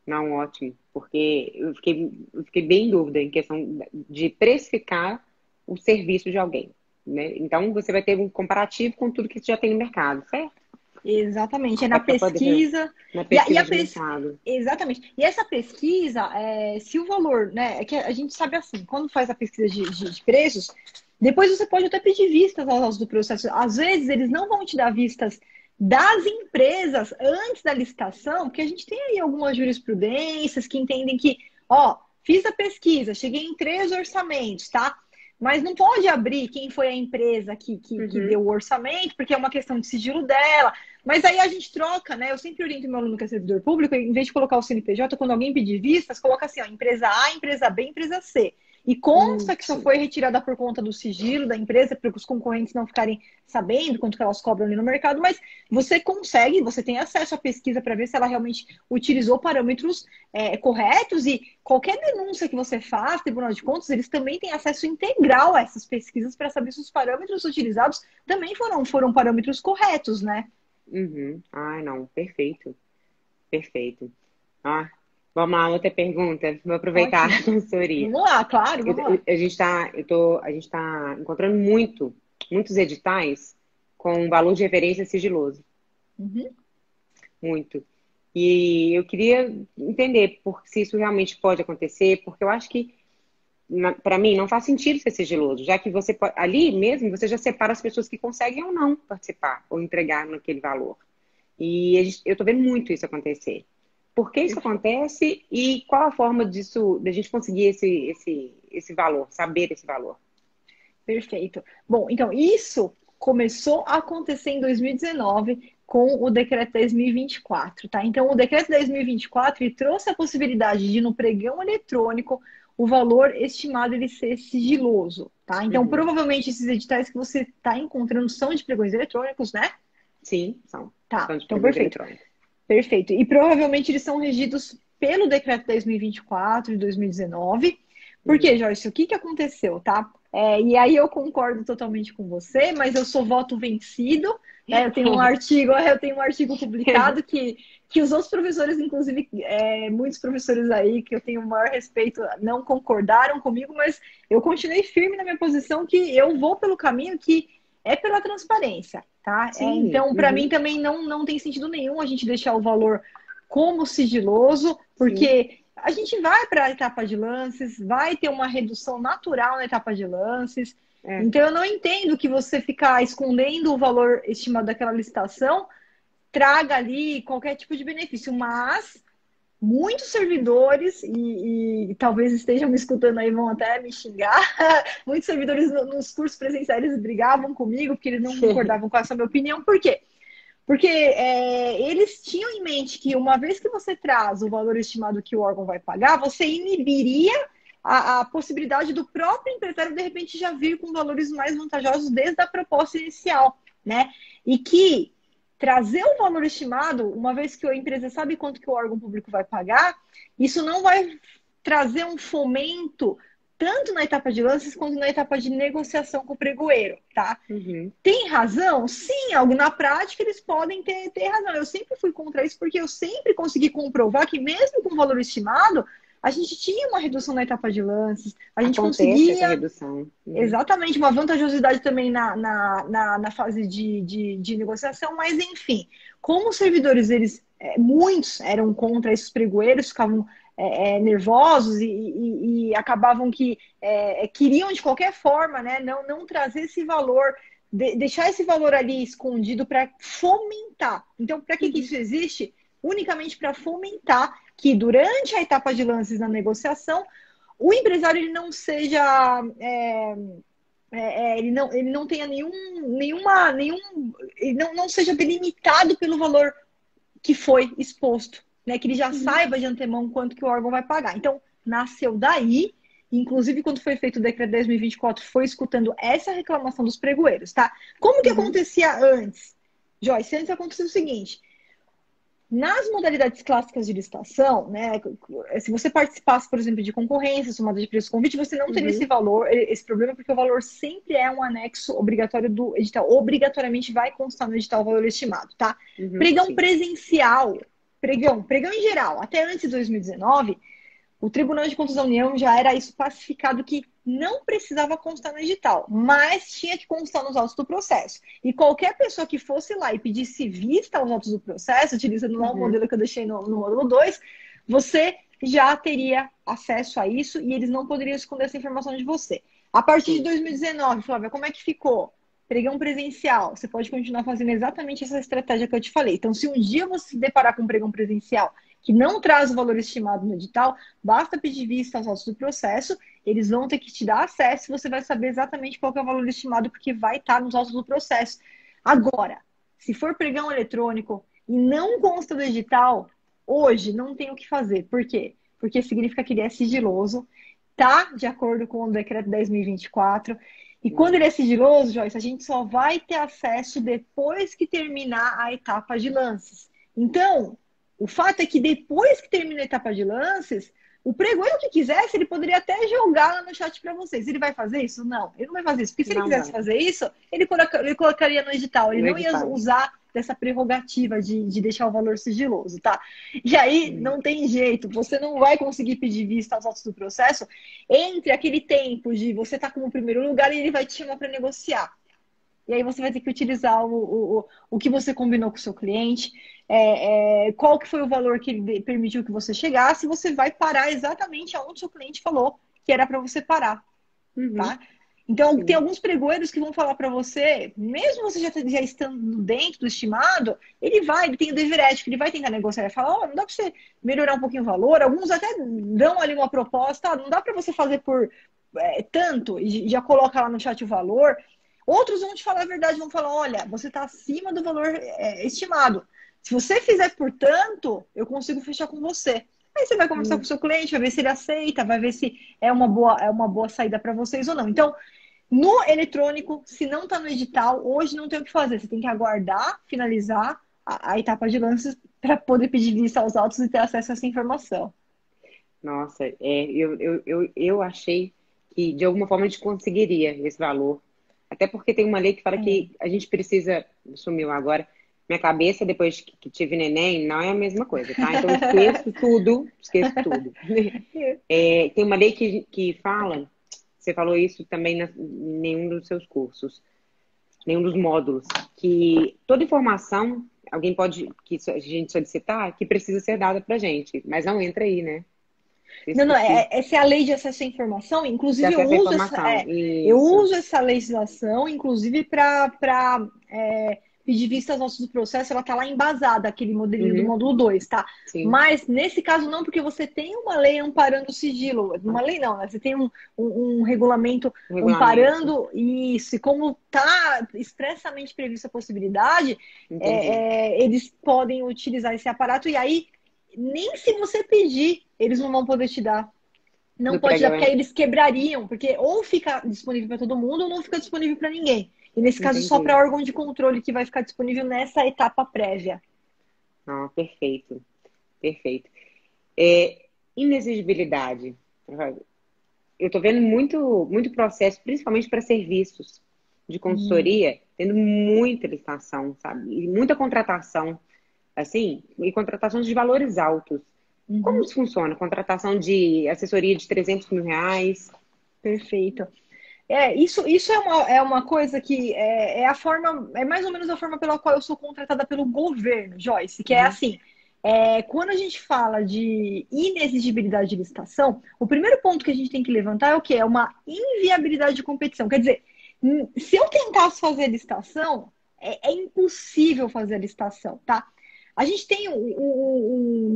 Speaker 2: Não, ótimo, porque eu fiquei bem em dúvida em questão de precificar o serviço de alguém, né? Então, você vai ter um comparativo com tudo que já tem no mercado, certo?
Speaker 3: Exatamente, é na
Speaker 2: É para poder fazer
Speaker 3: pesquisa.
Speaker 2: na
Speaker 3: E a, e
Speaker 2: pesquisa
Speaker 3: a
Speaker 2: de
Speaker 3: pes...
Speaker 2: mercado.
Speaker 3: Exatamente. E essa pesquisa, se o valor, né? É que a gente sabe assim, quando faz a pesquisa de preços, depois você pode até pedir vistas aos do processo. Às vezes eles não vão te dar vistas das empresas antes da licitação, porque a gente tem aí algumas jurisprudências que entendem que, ó, fiz a pesquisa, cheguei em 3 orçamentos, tá? Mas não pode abrir quem foi a empresa que
Speaker 2: Uhum,
Speaker 3: deu o orçamento, porque é uma questão de sigilo dela. Mas aí a gente troca, né? Eu sempre oriento meu aluno que é servidor público, em vez de colocar o CNPJ, quando alguém pedir vistas, coloca assim, ó, empresa A, empresa B, empresa C. E consta que só
Speaker 2: sim.
Speaker 3: foi retirada por conta do sigilo da empresa, para os concorrentes não ficarem sabendo quanto que elas cobram ali no mercado, mas você consegue, você tem acesso à pesquisa para ver se ela realmente utilizou parâmetros corretos e qualquer denúncia que você faz, Tribunal de Contas, eles também têm acesso integral a essas pesquisas para saber se os parâmetros utilizados também foram parâmetros corretos, né?
Speaker 2: Uhum. Ai, não, perfeito, perfeito. Ah, vamos lá, outra pergunta. Vou aproveitar
Speaker 3: Ótimo.
Speaker 2: a consultoria.
Speaker 3: Vamos lá, claro, vamos lá.
Speaker 2: A gente tá encontrando muitos editais com valor de referência sigiloso,
Speaker 3: Uhum.
Speaker 2: muito. E eu queria entender se isso realmente pode acontecer, porque eu acho que, para mim, não faz sentido ser sigiloso, já que ali mesmo você já separa as pessoas que conseguem ou não participar ou entregar naquele valor. E eu estou vendo muito isso acontecer. Por que isso acontece e qual a forma disso, da gente conseguir esse valor, saber esse valor?
Speaker 3: Perfeito. Bom, então, isso começou a acontecer em 2019 com o decreto 10.024, tá? Então, o decreto 10.024 ele trouxe a possibilidade de, no pregão eletrônico, o valor estimado ele ser sigiloso, tá? Então,
Speaker 2: Uhum.
Speaker 3: provavelmente, esses editais que você está encontrando são de pregões eletrônicos, né?
Speaker 2: Sim,
Speaker 3: Tá,
Speaker 2: são de
Speaker 3: então
Speaker 2: pregões
Speaker 3: perfeito.
Speaker 2: eletrônicos.
Speaker 3: Perfeito. E provavelmente eles são regidos pelo decreto 10.024 de 2019. Por quê,
Speaker 2: Uhum.
Speaker 3: Joyce? O que aconteceu, tá? E aí eu concordo totalmente com você, mas eu sou voto vencido né? Eu tenho um artigo publicado que os outros professores, inclusive muitos professores aí que eu tenho o maior respeito, não concordaram comigo, mas eu continuei firme na minha posição que eu vou pelo caminho que é pela transparência, tá?
Speaker 2: Sim.
Speaker 3: Então, para mim também não tem sentido nenhum a gente deixar o valor como sigiloso, porque a gente vai para a etapa de lances, vai ter uma redução natural na etapa de lances. Então, eu não entendo que você ficar escondendo o valor estimado daquela licitação traga ali qualquer tipo de benefício, mas muitos servidores, e talvez estejam me escutando aí, vão até me xingar, muitos servidores nos cursos presenciais eles brigavam comigo porque eles não concordavam com essa minha opinião. Por quê? Porque eles tinham em mente que uma vez que você traz o valor estimado que o órgão vai pagar, você inibiria a possibilidade do próprio empresário, de repente, já vir com valores mais vantajosos desde a proposta inicial, né? E que trazer o valor estimado, uma vez que a empresa sabe quanto que o órgão público vai pagar, isso não vai trazer um fomento tanto na etapa de lances quanto na etapa de negociação com o pregoeiro, tá? Tem razão? Sim, algo na prática eles podem ter razão. Eu sempre fui contra isso porque eu sempre consegui comprovar que mesmo com valor estimado, a gente tinha uma redução na etapa de lances, a gente conseguia
Speaker 2: essa redução.
Speaker 3: Exatamente, uma vantajosidade também na fase de negociação, mas enfim, como os servidores, muitos eram contra esses pregoeiros, ficavam nervosos e acabavam que queriam de qualquer forma, né, não trazer esse valor, deixar esse valor ali escondido para fomentar. Então, para que isso existe? Unicamente para fomentar que durante a etapa de lances na negociação, o empresário ele não seja, ele não tenha ele não seja delimitado pelo valor que foi exposto, né? Que ele já saiba de antemão quanto que o órgão vai pagar. Então, nasceu daí, inclusive quando foi feito o decreto 10.024, foi escutando essa reclamação dos pregoeiros, tá? Como que acontecia antes? Joyce, antes acontecia o seguinte: nas modalidades clássicas de licitação, né, se você participasse, por exemplo, de concorrência, somada de preço convite, você não teria esse valor, esse problema, porque o valor sempre é um anexo obrigatório do edital. Obrigatoriamente vai constar no edital o valor estimado, tá? Pregão presencial, pregão em geral, até antes de 2019, o Tribunal de Contas da União já era isso pacificado que não precisava constar no edital, mas tinha que constar nos autos do processo. E qualquer pessoa que fosse lá e pedisse vista aos autos do processo, utilizando lá o modelo que eu deixei no módulo 2, você já teria acesso a isso e eles não poderiam esconder essa informação de você. A partir de 2019, Flávia, como é que ficou? Pregão presencial, você pode continuar fazendo exatamente essa estratégia que eu te falei. Então, se um dia você se deparar com um pregão presencial que não traz o valor estimado no edital, basta pedir vista aos autos do processo, eles vão ter que te dar acesso e você vai saber exatamente qual que é o valor estimado, porque vai estar nos autos do processo. Agora, se for pregão eletrônico e não consta do edital, hoje não tem o que fazer. Por quê? Porque significa que ele é sigiloso, tá de acordo com o decreto 10.024, e quando ele é sigiloso, Joyce, a gente só vai ter acesso depois que terminar a etapa de lances. Então, o fato é que depois que termina a etapa de lances, o pregoeiro que quisesse, ele poderia até jogar lá no chat para vocês. Ele vai fazer isso? Não, ele não vai fazer isso. Porque se ele quisesse fazer isso, ele colocaria no edital. Ele não ia usar dessa prerrogativa de deixar o valor sigiloso, tá? E aí, não tem jeito. Você não vai conseguir pedir vista aos autos do processo entre aquele tempo de você estar como primeiro lugar e ele vai te chamar para negociar. E aí você vai ter que utilizar o que você combinou com o seu cliente, qual que foi o valor que ele permitiu que você chegasse, e você vai parar exatamente aonde o seu cliente falou que era para você parar, tá? Então, tem alguns pregoeiros que vão falar para você, mesmo você já estando dentro do estimado, ele tem o dever ético, ele vai tentar negociar, vai falar, não dá para você melhorar um pouquinho o valor, alguns até dão ali uma proposta, não dá para você fazer por tanto, e já coloca lá no chat o valor. Outros vão te falar a verdade, vão falar, olha, você está acima do valor estimado. Se você fizer por tanto, eu consigo fechar com você. Aí você vai conversar com o seu cliente, vai ver se ele aceita, vai ver se é uma boa saída para vocês ou não. Então, no eletrônico, se não está no edital, hoje não tem o que fazer. Você tem que aguardar, finalizar a etapa de lances para poder pedir vista aos autos e ter acesso a essa informação.
Speaker 2: Nossa, eu achei que de alguma forma a gente conseguiria esse valor Até porque tem uma lei que fala que a gente precisa... Sumiu agora. Minha cabeça, depois que tive neném, não é a mesma coisa, tá? Então, esqueço tudo. Esqueço tudo. Tem uma lei que fala... Você falou isso também em nenhum dos seus cursos. Nenhum dos módulos. Que toda informação, alguém pode... Que a gente solicitar, que precisa ser dada pra gente. Mas não entra aí, né?
Speaker 3: Não, essa é a lei de acesso à informação. Inclusive, eu uso essa legislação, inclusive, para pedir vista aos nossos processos. Ela está lá embasada, aquele modelinho do módulo 2, tá?
Speaker 2: Sim.
Speaker 3: Mas, nesse caso, não, porque você tem uma lei amparando o sigilo. Uma lei não, né? Você tem um regulamento amparando isso. E como está expressamente prevista a possibilidade, eles podem utilizar esse aparato. E aí, nem se você pedir, eles não vão poder te dar. Não pode dar, porque aí eles quebrariam, porque ou fica disponível para todo mundo ou não fica disponível para ninguém. E nesse caso, só para órgão de controle que vai ficar disponível nessa etapa prévia.
Speaker 2: Ah, perfeito. Perfeito. Inexigibilidade. Eu estou vendo muito processo, principalmente para serviços de consultoria, tendo muita licitação, sabe? E muita contratação. Assim, e contratações de valores altos. Como isso funciona? Contratação de assessoria de R$300 mil?
Speaker 3: Perfeito. Isso é uma coisa que é mais ou menos a forma pela qual eu sou contratada pelo governo, Joyce, que é assim, quando a gente fala de inexigibilidade de licitação, o primeiro ponto que a gente tem que levantar é o quê? É uma inviabilidade de competição. Quer dizer, se eu tentasse fazer a licitação, é impossível fazer a licitação, tá? A gente tem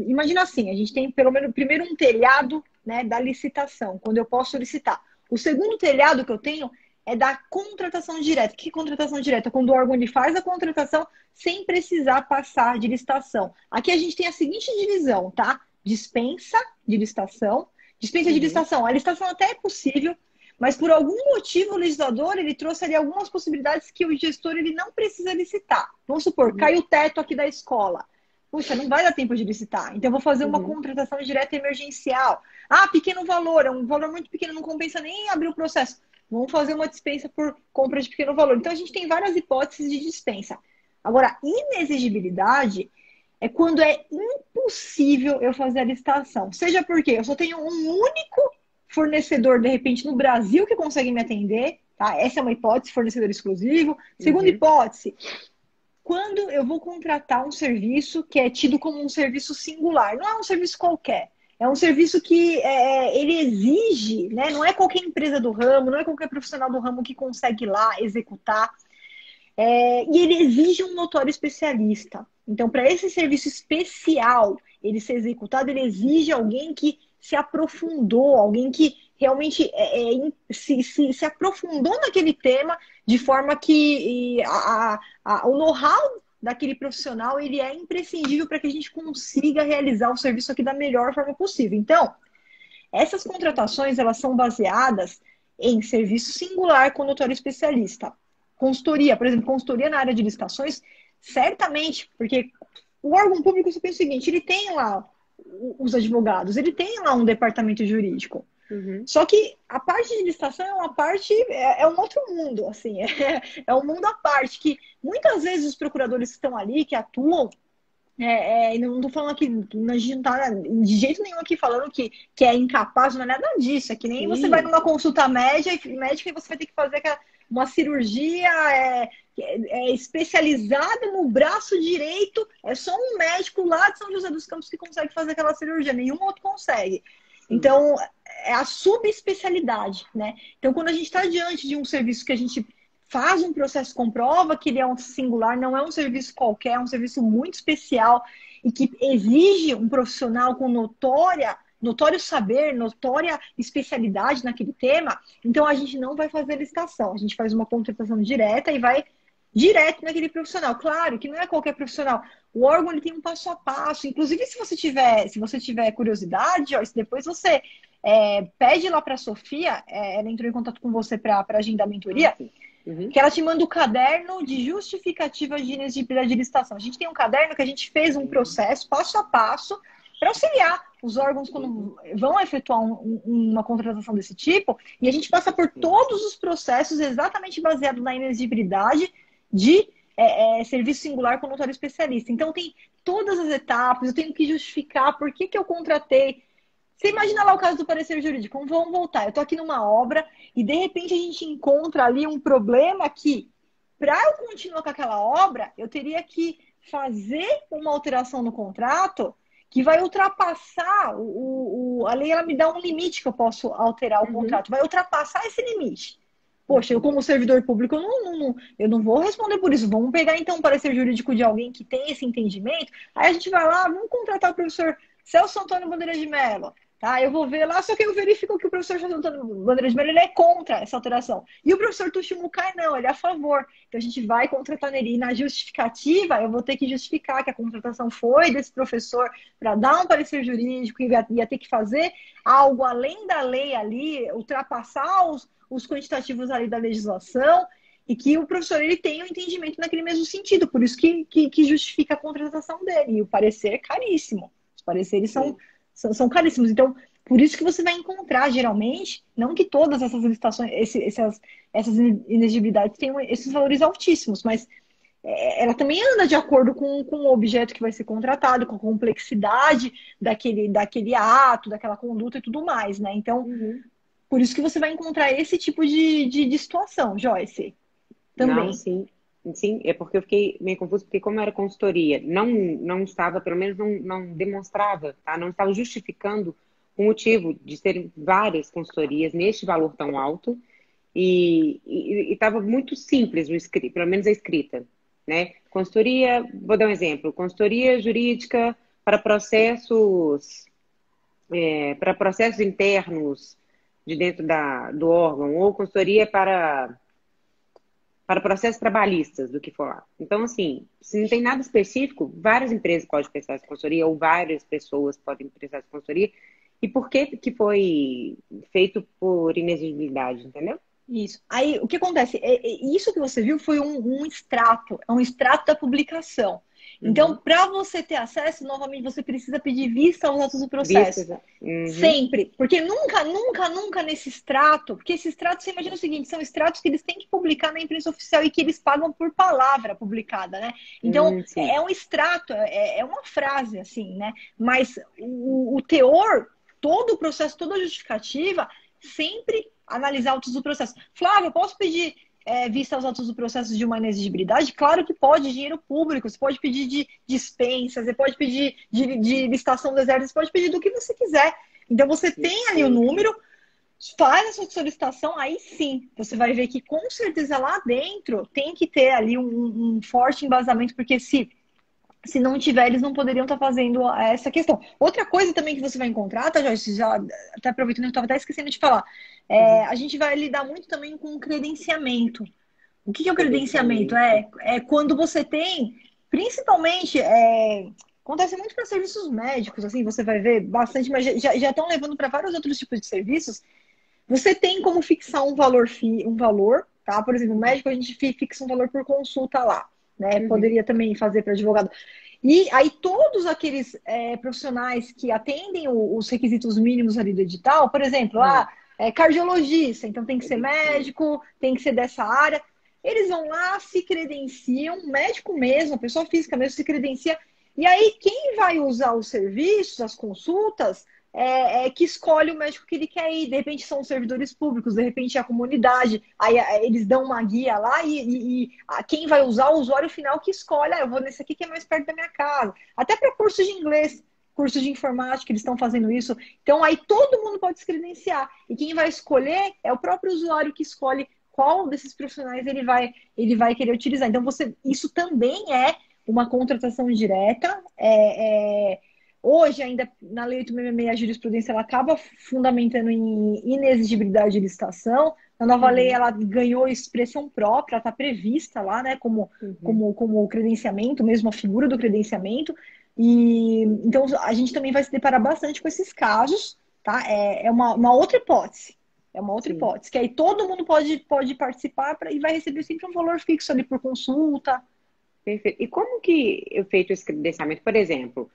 Speaker 3: imagina assim, a gente tem pelo menos primeiro um telhado, né, da licitação, quando eu posso licitar. O segundo telhado que eu tenho é da contratação direta. Que contratação direta? Quando o órgão ele faz a contratação sem precisar passar de licitação. Aqui a gente tem a seguinte divisão, tá? Dispensa de licitação. Dispensa de licitação. A licitação até é possível, mas por algum motivo o legislador ele trouxe ali algumas possibilidades que o gestor ele não precisa licitar. Vamos supor, cai o teto aqui da escola. Puxa, não vai dar tempo de licitar. Então, eu vou fazer uma contratação direta emergencial. Ah, pequeno valor, é um valor muito pequeno, não compensa nem abrir o processo. Vamos fazer uma dispensa por compra de pequeno valor. Então, a gente tem várias hipóteses de dispensa. Agora, inexigibilidade é quando é impossível eu fazer a licitação. Seja porque eu só tenho um único fornecedor, de repente, no Brasil que consegue me atender. Tá? Essa é uma hipótese, fornecedor exclusivo. Segunda hipótese, quando eu vou contratar um serviço que é tido como um serviço singular. Não é um serviço qualquer. É um serviço que ele exige, né? Não é qualquer empresa do ramo, não é qualquer profissional do ramo que consegue ir lá executar. E ele exige um notório especialista. Então, para esse serviço especial ele ser executado, ele exige alguém que se aprofundou, alguém que realmente se aprofundou naquele tema, de forma que o know-how daquele profissional ele é imprescindível para que a gente consiga realizar o serviço aqui da melhor forma possível. Então, essas contratações elas são baseadas em serviço singular com notório especialista. Consultoria, por exemplo, consultoria na área de licitações, certamente, porque o órgão público, você pensa o seguinte, ele tem lá os advogados, ele tem lá um departamento jurídico. Só que a parte de licitação é uma parte, é um outro mundo, assim, é um mundo à parte, que muitas vezes os procuradores que estão ali, que atuam, não estou falando aqui, a gente não está de jeito nenhum aqui falando que é incapaz, não é nada disso, é que nem você vai numa consulta médica e você vai ter que fazer uma cirurgia especializada no braço direito, é só um médico lá de São José dos Campos que consegue fazer aquela cirurgia, nenhum outro consegue. Então, é a subespecialidade, né? Então, quando a gente está diante de um serviço que a gente faz um processo, comprova que ele é um singular, não é um serviço qualquer, é um serviço muito especial e que exige um profissional com notório saber, notória especialidade naquele tema, então a gente não vai fazer licitação, a gente faz uma contratação direta e vai direto naquele profissional. Claro que não é qualquer profissional. O órgão ele tem um passo a passo. Inclusive, se você tiver curiosidade, Joyce, depois você pede lá para a Sofia, ela entrou em contato com você para agendar a mentoria, que ela te manda o caderno de justificativa de inexigibilidade de licitação. A gente tem um caderno que a gente fez um processo passo a passo para auxiliar os órgãos, quando vão efetuar uma contratação desse tipo, e a gente passa por todos os processos exatamente baseado na inexigibilidade de serviço singular com notório especialista. Então, tem todas as etapas, eu tenho que justificar por que eu contratei. Você imagina lá o caso do parecer jurídico, vamos voltar. Eu estou aqui numa obra e, de repente, a gente encontra ali um problema que, para eu continuar com aquela obra, eu teria que fazer uma alteração no contrato que vai ultrapassar a lei, ela me dá um limite que eu posso alterar o contrato, vai ultrapassar esse limite. Poxa, eu como servidor público, eu não vou responder por isso. Vamos pegar então um parecer jurídico de alguém que tem esse entendimento, aí a gente vai lá, vamos contratar o professor Celso Antônio Bandeira de Mello. Tá, eu vou ver lá, só que eu verifico que o professor Antônio Bandeira de Mello ele é contra essa alteração. E o professor Tuxi Mukai não, ele é a favor. Então a gente vai contratar nele. E na justificativa, eu vou ter que justificar que a contratação foi desse professor para dar um parecer jurídico e ia ter que fazer algo além da lei ali, ultrapassar os quantitativos ali da legislação, e que o professor ele tem um entendimento naquele mesmo sentido. Por isso que justifica a contratação dele. E o parecer é caríssimo. Os pareceres são caríssimos. Então, por isso que você vai encontrar, geralmente, não que todas essas licitações, essas inexigibilidades tenham esses valores altíssimos, mas ela também anda de acordo com o objeto que vai ser contratado, com a complexidade daquele ato, daquela conduta e tudo mais, né? Então, por isso que você vai encontrar esse tipo de situação, Joyce. Também.
Speaker 2: Não, sim. Sim, é porque eu fiquei meio confuso, porque como era consultoria, não estava, pelo menos não demonstrava, tá? Não estava justificando o motivo de serem várias consultorias neste valor tão alto e estava muito simples, pelo menos a escrita, né? Consultoria, vou dar um exemplo, consultoria jurídica para processos internos de dentro do órgão, ou consultoria para processos trabalhistas, do que for lá. Então, assim, se não tem nada específico, várias empresas podem prestar essa consultoria, ou várias pessoas podem prestar essa consultoria. E por que foi feito por inexigibilidade, entendeu?
Speaker 3: Isso. Aí, o que acontece? Isso que você viu foi um extrato, é um extrato da publicação. Então, para você ter acesso, novamente, você precisa pedir vista aos autos do processo. Sempre. Porque nunca nesse extrato, porque esse extrato, você imagina o seguinte, são extratos que eles têm que publicar na imprensa oficial e que eles pagam por palavra publicada, né? Então, é um extrato, é uma frase, assim, né? Mas o teor, todo o processo, toda a justificativa, sempre analisar autos do processo. Flávio, eu posso pedir vista aos autos do processo de uma inexigibilidade? Claro que pode, dinheiro público, você pode pedir de dispensas, você pode pedir de licitação do exército, você pode pedir do que você quiser. Então você tem ali o número, faz a sua solicitação, aí sim, você vai ver que com certeza lá dentro tem que ter ali um forte embasamento, porque se não tiver, eles não poderiam estar fazendo essa questão. Outra coisa também que você vai encontrar, tá, Joyce? Já até aproveitando, eu estava até esquecendo de falar. A gente vai lidar muito também com credenciamento. O que é o credenciamento? É quando você tem, principalmente, acontece muito para serviços médicos, assim, você vai ver bastante, mas já estão levando para vários outros tipos de serviços. Você tem como fixar um valor, tá? Por exemplo, o médico, a gente fixa um valor por consulta lá. Né? Poderia também fazer para advogado. E aí todos aqueles profissionais que atendem os requisitos mínimos ali do edital, por exemplo, cardiologista, então tem que ser médico, tem que ser dessa área, eles vão lá, se credenciam, médico mesmo, a pessoa física mesmo se credencia, e aí quem vai usar os serviços, as consultas, que escolhe o médico que ele quer ir. De repente são os servidores públicos, de repente é a comunidade. Aí eles dão uma guia lá e quem vai usar, o usuário final que escolhe. Eu vou nesse aqui que é mais perto da minha casa. Até para cursos de inglês, cursos de informática, eles estão fazendo isso. Então aí todo mundo pode se credenciar. E quem vai escolher é o próprio usuário que escolhe qual desses profissionais ele vai querer utilizar. Então isso também é uma contratação direta. Hoje, ainda na Lei 866, a jurisprudência ela acaba fundamentando em inexigibilidade de licitação. Na nova lei, ela ganhou expressão própria, está prevista lá, né, como credenciamento, mesmo a figura do credenciamento. E então, a gente também vai se deparar bastante com esses casos, tá? É uma outra hipótese. É uma outra hipótese, que aí todo mundo pode participar e vai receber sempre um valor fixo ali por consulta.
Speaker 2: Perfeito. E como que é feito esse credenciamento? Por exemplo,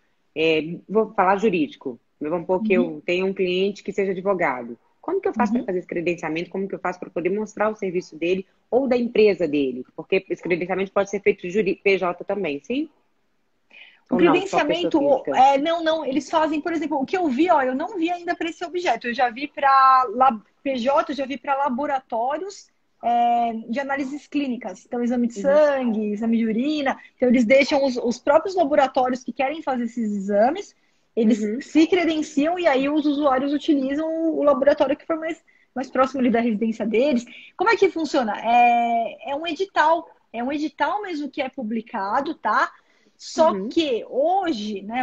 Speaker 2: vou falar jurídico. Vamos supor que eu tenho um cliente que seja advogado. Como que eu faço para fazer esse credenciamento? Como que eu faço para poder mostrar o serviço dele ou da empresa dele? Porque esse credenciamento pode ser feito de PJ também, sim?
Speaker 3: O
Speaker 2: Ou não, só pessoa
Speaker 3: credenciamento,
Speaker 2: física?
Speaker 3: não, eles fazem, por exemplo, o que eu vi, ó, eu não vi ainda para esse objeto, eu já vi para PJ, eu já vi para laboratórios de análises clínicas, então exame de sangue, exame de urina, então eles deixam os próprios laboratórios que querem fazer esses exames, eles se credenciam e aí os usuários utilizam o laboratório que for mais próximo ali da residência deles. Como é que funciona? É um edital mesmo que é publicado, tá? Só que hoje, né,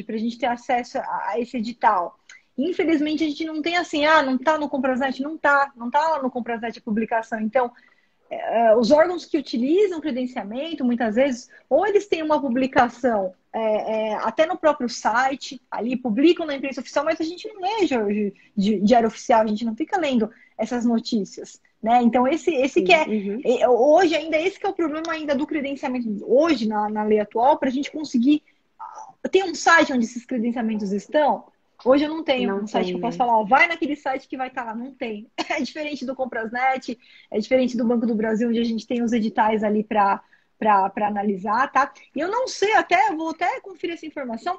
Speaker 3: para a gente ter acesso a esse edital, infelizmente a gente não tem assim, não tá no Compraznet, não tá lá no Compraznet a publicação. Então, os órgãos que utilizam credenciamento, muitas vezes, ou eles têm uma publicação até no próprio site, ali publicam na imprensa oficial, mas a gente não lê diário oficial, a gente não fica lendo essas notícias, né? Então, esse que hoje ainda, esse que é o problema ainda do credenciamento, hoje, na lei atual, para a gente conseguir ter um site onde esses credenciamentos estão. Hoje eu não tenho um site que eu posso falar, ó, vai naquele site que vai estar lá. Não tem. É diferente do Comprasnet, é diferente do Banco do Brasil, onde a gente tem os editais ali para analisar, tá? E eu não sei, vou até conferir essa informação,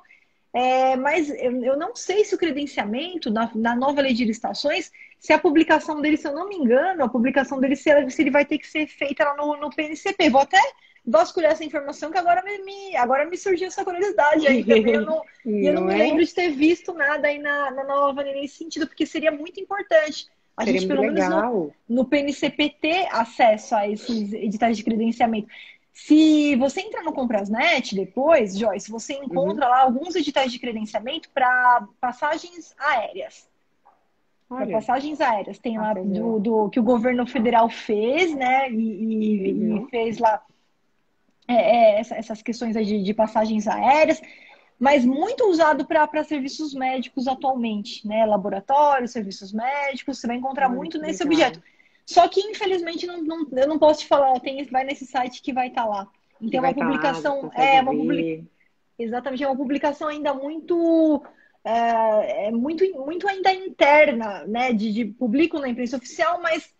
Speaker 3: mas eu não sei se o credenciamento, na nova lei de licitações, se a publicação dele, se eu não me engano, a publicação dele, se ele vai ter que ser feita lá no PNCP. Vou até vasculhar essa informação, que agora me surgiu essa curiosidade aí também. Eu não me lembro de ter visto nada aí na nova lei nesse sentido, porque seria muito importante a gente, pelo menos no PNCP, ter acesso a esses editais de credenciamento. Se você entrar no Comprasnet depois, Joyce, você encontra lá alguns editais de credenciamento para passagens aéreas. Para passagens aéreas. Tem lá do que o governo federal fez, né? E fez lá essas questões aí de passagens aéreas, mas muito usado para serviços médicos atualmente, né? Laboratórios, serviços médicos, você vai encontrar muito nesse objeto. Só que, infelizmente, eu não posso te falar, vai nesse site que vai estar lá. Então, é uma publicação. Exatamente, é uma publicação ainda muito ainda interna, né? De publico na imprensa oficial, mas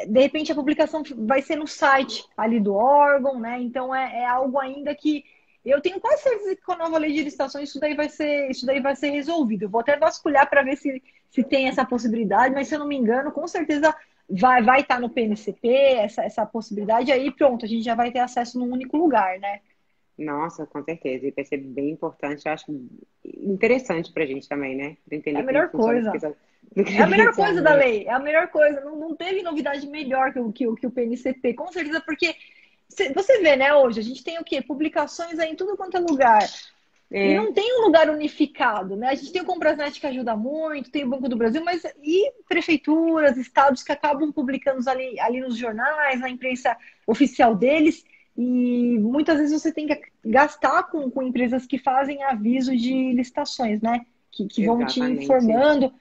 Speaker 3: de repente a publicação vai ser no site ali do órgão, né? Então é algo ainda que eu tenho quase certeza que com a nova lei de licitações isso daí vai ser resolvido. Eu vou até vasculhar para ver se tem essa possibilidade, mas se eu não me engano, com certeza vai estar no PNCP essa possibilidade, aí pronto, a gente já vai ter acesso num único lugar, né?
Speaker 2: Nossa, com certeza. E vai ser bem importante, eu acho interessante pra gente também, né? Pra entender
Speaker 3: é a melhor coisa. É a melhor coisa da lei, é a melhor coisa. Não teve novidade melhor que o PNCP, com certeza, porque você vê, né, hoje, a gente tem o quê? Publicações aí em tudo quanto é lugar. E não tem um lugar unificado, né? A gente tem o Comprasnet que ajuda muito, tem o Banco do Brasil, mas e prefeituras, estados que acabam publicando ali nos jornais, na imprensa oficial deles, e muitas vezes você tem que gastar com empresas que fazem aviso de licitações, né? Que vão te informando.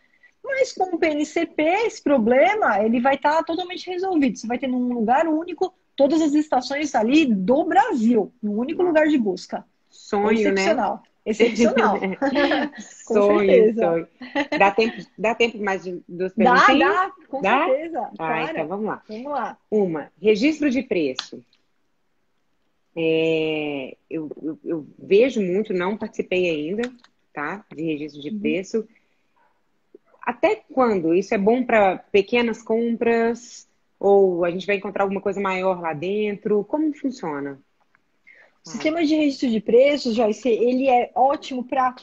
Speaker 3: Mas com o PNCP, esse problema, ele vai estar totalmente resolvido. Você vai ter num lugar único todas as estações ali do Brasil, num único lugar de busca.
Speaker 2: Sonho,
Speaker 3: excepcional,
Speaker 2: né?
Speaker 3: Excepcional.
Speaker 2: Sonho. Dá tempo mais de 2 perguntinhas?
Speaker 3: Dá, com certeza.
Speaker 2: Então vamos lá. Registro de preço. Eu vejo muito, não participei ainda, tá? De registro de preço. Até quando? Isso é bom para pequenas compras? Ou a gente vai encontrar alguma coisa maior lá dentro? Como funciona?
Speaker 3: O sistema de registro de preços, Joyce, ele é ótimo para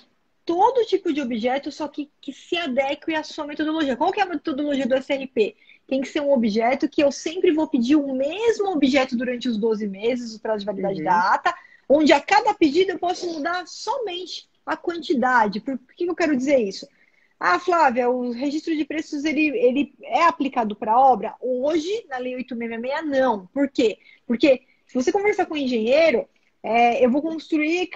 Speaker 3: todo tipo de objeto, só que se adeque à sua metodologia. Qual que é a metodologia do SRP? Tem que ser um objeto que eu sempre vou pedir o mesmo objeto durante os 12 meses, o prazo de validade da ata, onde a cada pedido eu posso mudar somente a quantidade. Por que eu quero dizer isso? Flávia, o registro de preços, ele é aplicado para obra? Hoje, na Lei 8.666, não. Por quê? Porque se você conversar com o engenheiro, eu vou construir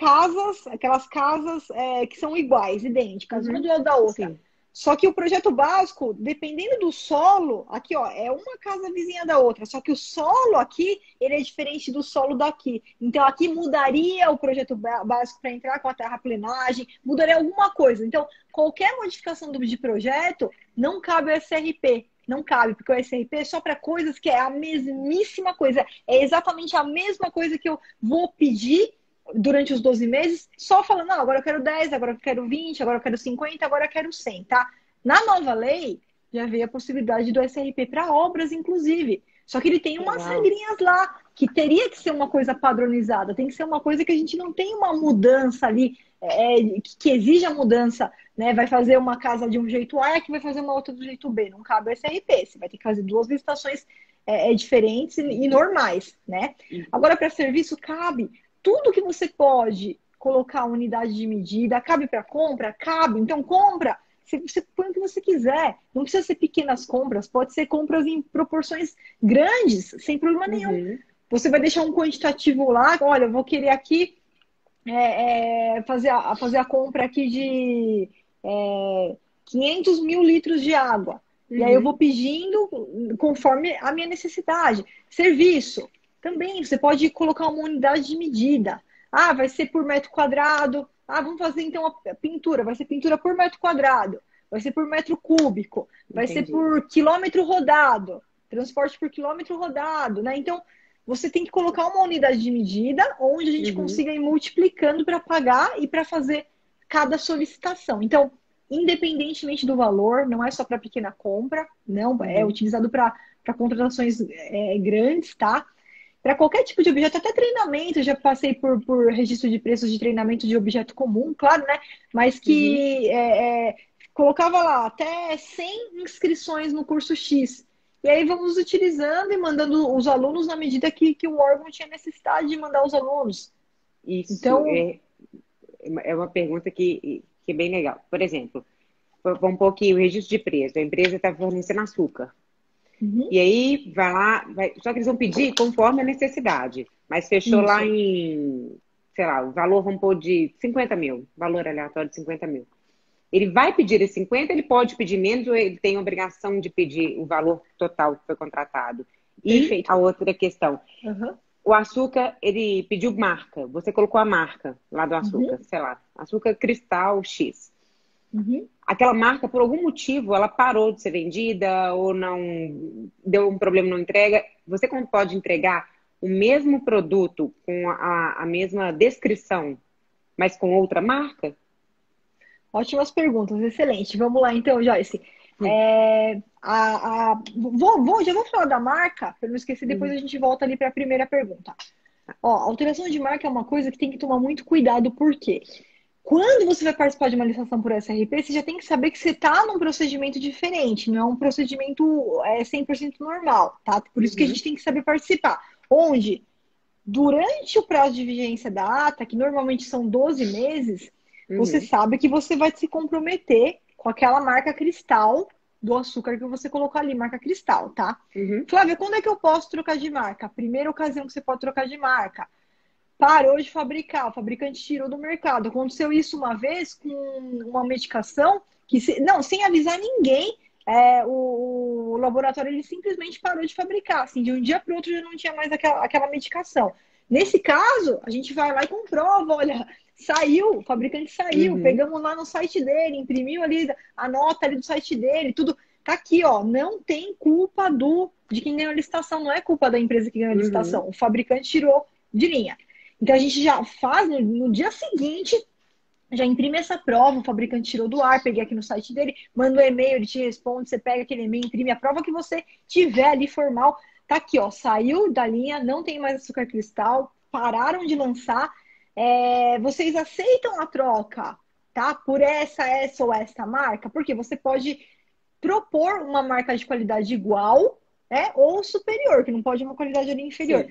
Speaker 3: aquelas casas que são iguais, idênticas, uma do lado da outra.
Speaker 2: Sim.
Speaker 3: Só que o projeto básico, dependendo do solo, aqui ó, é uma casa vizinha da outra, só que o solo aqui, ele é diferente do solo daqui. Então aqui mudaria o projeto básico para entrar com a terraplenagem, mudaria alguma coisa. Então, qualquer modificação de projeto, não cabe o SRP. Não cabe, porque o SRP é só para coisas que é a mesmíssima coisa. É exatamente a mesma coisa que eu vou pedir durante os 12 meses, só falando, não, agora eu quero 10, agora eu quero 20, agora eu quero 50, agora eu quero 100, tá? Na nova lei, já veio a possibilidade do SRP para obras, inclusive. Só que ele tem umas regrinhas lá, que teria que ser uma coisa padronizada, tem que ser uma coisa que a gente não tem uma mudança ali, que exija mudança, né? Vai fazer uma casa de um jeito A, que vai fazer uma outra do jeito B. Não cabe o SRP, você vai ter que fazer duas licitações diferentes e normais, né? Agora, para serviço, cabe. Tudo que você pode colocar unidade de medida, cabe para compra? Cabe. Então, compra. Você põe o que você quiser. Não precisa ser pequenas compras. Pode ser compras em proporções grandes, sem problema nenhum. Você vai deixar um quantitativo lá. Olha, eu vou querer aqui fazer a compra aqui de 500 mil litros de água. E aí eu vou pedindo conforme a minha necessidade. Serviço. Também você pode colocar uma unidade de medida. Ah, vai ser por metro quadrado. Ah, vamos fazer então a pintura. Vai ser pintura por metro quadrado. Vai ser por metro cúbico. Vai ser por quilômetro rodado. Transporte por quilômetro rodado, né? Então, você tem que colocar uma unidade de medida onde a gente consiga ir multiplicando para pagar e para fazer cada solicitação. Então, independentemente do valor, não é só para pequena compra, não, é utilizado para contratações grandes, tá? Para qualquer tipo de objeto, até treinamento, eu já passei por registro de preços de treinamento de objeto comum, claro, né? Mas que colocava lá até 100 inscrições no curso X. E aí vamos utilizando e mandando os alunos na medida que o órgão tinha necessidade de mandar os alunos.
Speaker 2: Isso então, é uma pergunta que é bem legal. Por exemplo, vamos pôr aqui o registro de preço. A empresa está fornecendo açúcar. E aí, só que eles vão pedir conforme a necessidade. Mas fechou lá em, sei lá, o valor, vamos pôr de 50 mil. Valor aleatório de 50 mil. Ele vai pedir esse 50, ele pode pedir menos ou ele tem a obrigação de pedir o valor total que foi contratado? E Perfeito. A outra questão. O açúcar, ele pediu marca. Você colocou a marca lá do açúcar, sei lá, açúcar cristal X. Aquela marca, por algum motivo, ela parou de ser vendida ou não deu um problema na entrega. Você pode entregar o mesmo produto com a mesma descrição, mas com outra marca?
Speaker 3: Ótimas perguntas, excelente. Vamos lá então, Joyce. Já vou falar da marca, para não esquecer, depois a gente volta ali para a primeira pergunta. Ó, alteração de marca é uma coisa que tem que tomar muito cuidado, por quê? Quando você vai participar de uma licitação por SRP, você já tem que saber que você está num procedimento diferente, não é um procedimento 100% normal, tá? Por isso que a gente tem que saber participar. Onde, durante o prazo de vigência da ata, que normalmente são 12 meses, você sabe que você vai se comprometer com aquela marca cristal do açúcar que você colocou ali, marca cristal, tá? Flávia, quando é que eu posso trocar de marca? A primeira ocasião que você pode trocar de marca. Parou de fabricar, o fabricante tirou do mercado. Aconteceu isso uma vez com uma medicação que, sem avisar ninguém, o laboratório ele simplesmente parou de fabricar. Assim, de um dia para o outro já não tinha mais aquela medicação. Nesse caso, a gente vai lá e comprova, olha, saiu, o fabricante saiu, pegamos lá no site dele, imprimiu ali a nota ali do site dele, tudo. Tá aqui, ó, não tem culpa de quem ganhou a licitação, não é culpa da empresa que ganhou a licitação. O fabricante tirou de linha. Então a gente já faz no dia seguinte, já imprime essa prova, o fabricante tirou do ar, peguei aqui no site dele, manda um e-mail, ele te responde, você pega aquele e-mail, imprime a prova que você tiver ali formal. Tá aqui, ó, saiu da linha, não tem mais açúcar cristal, pararam de lançar. Vocês aceitam a troca, tá? Por essa ou essa marca? Porque você pode propor uma marca de qualidade igual, ou superior, que não pode uma qualidade ali inferior.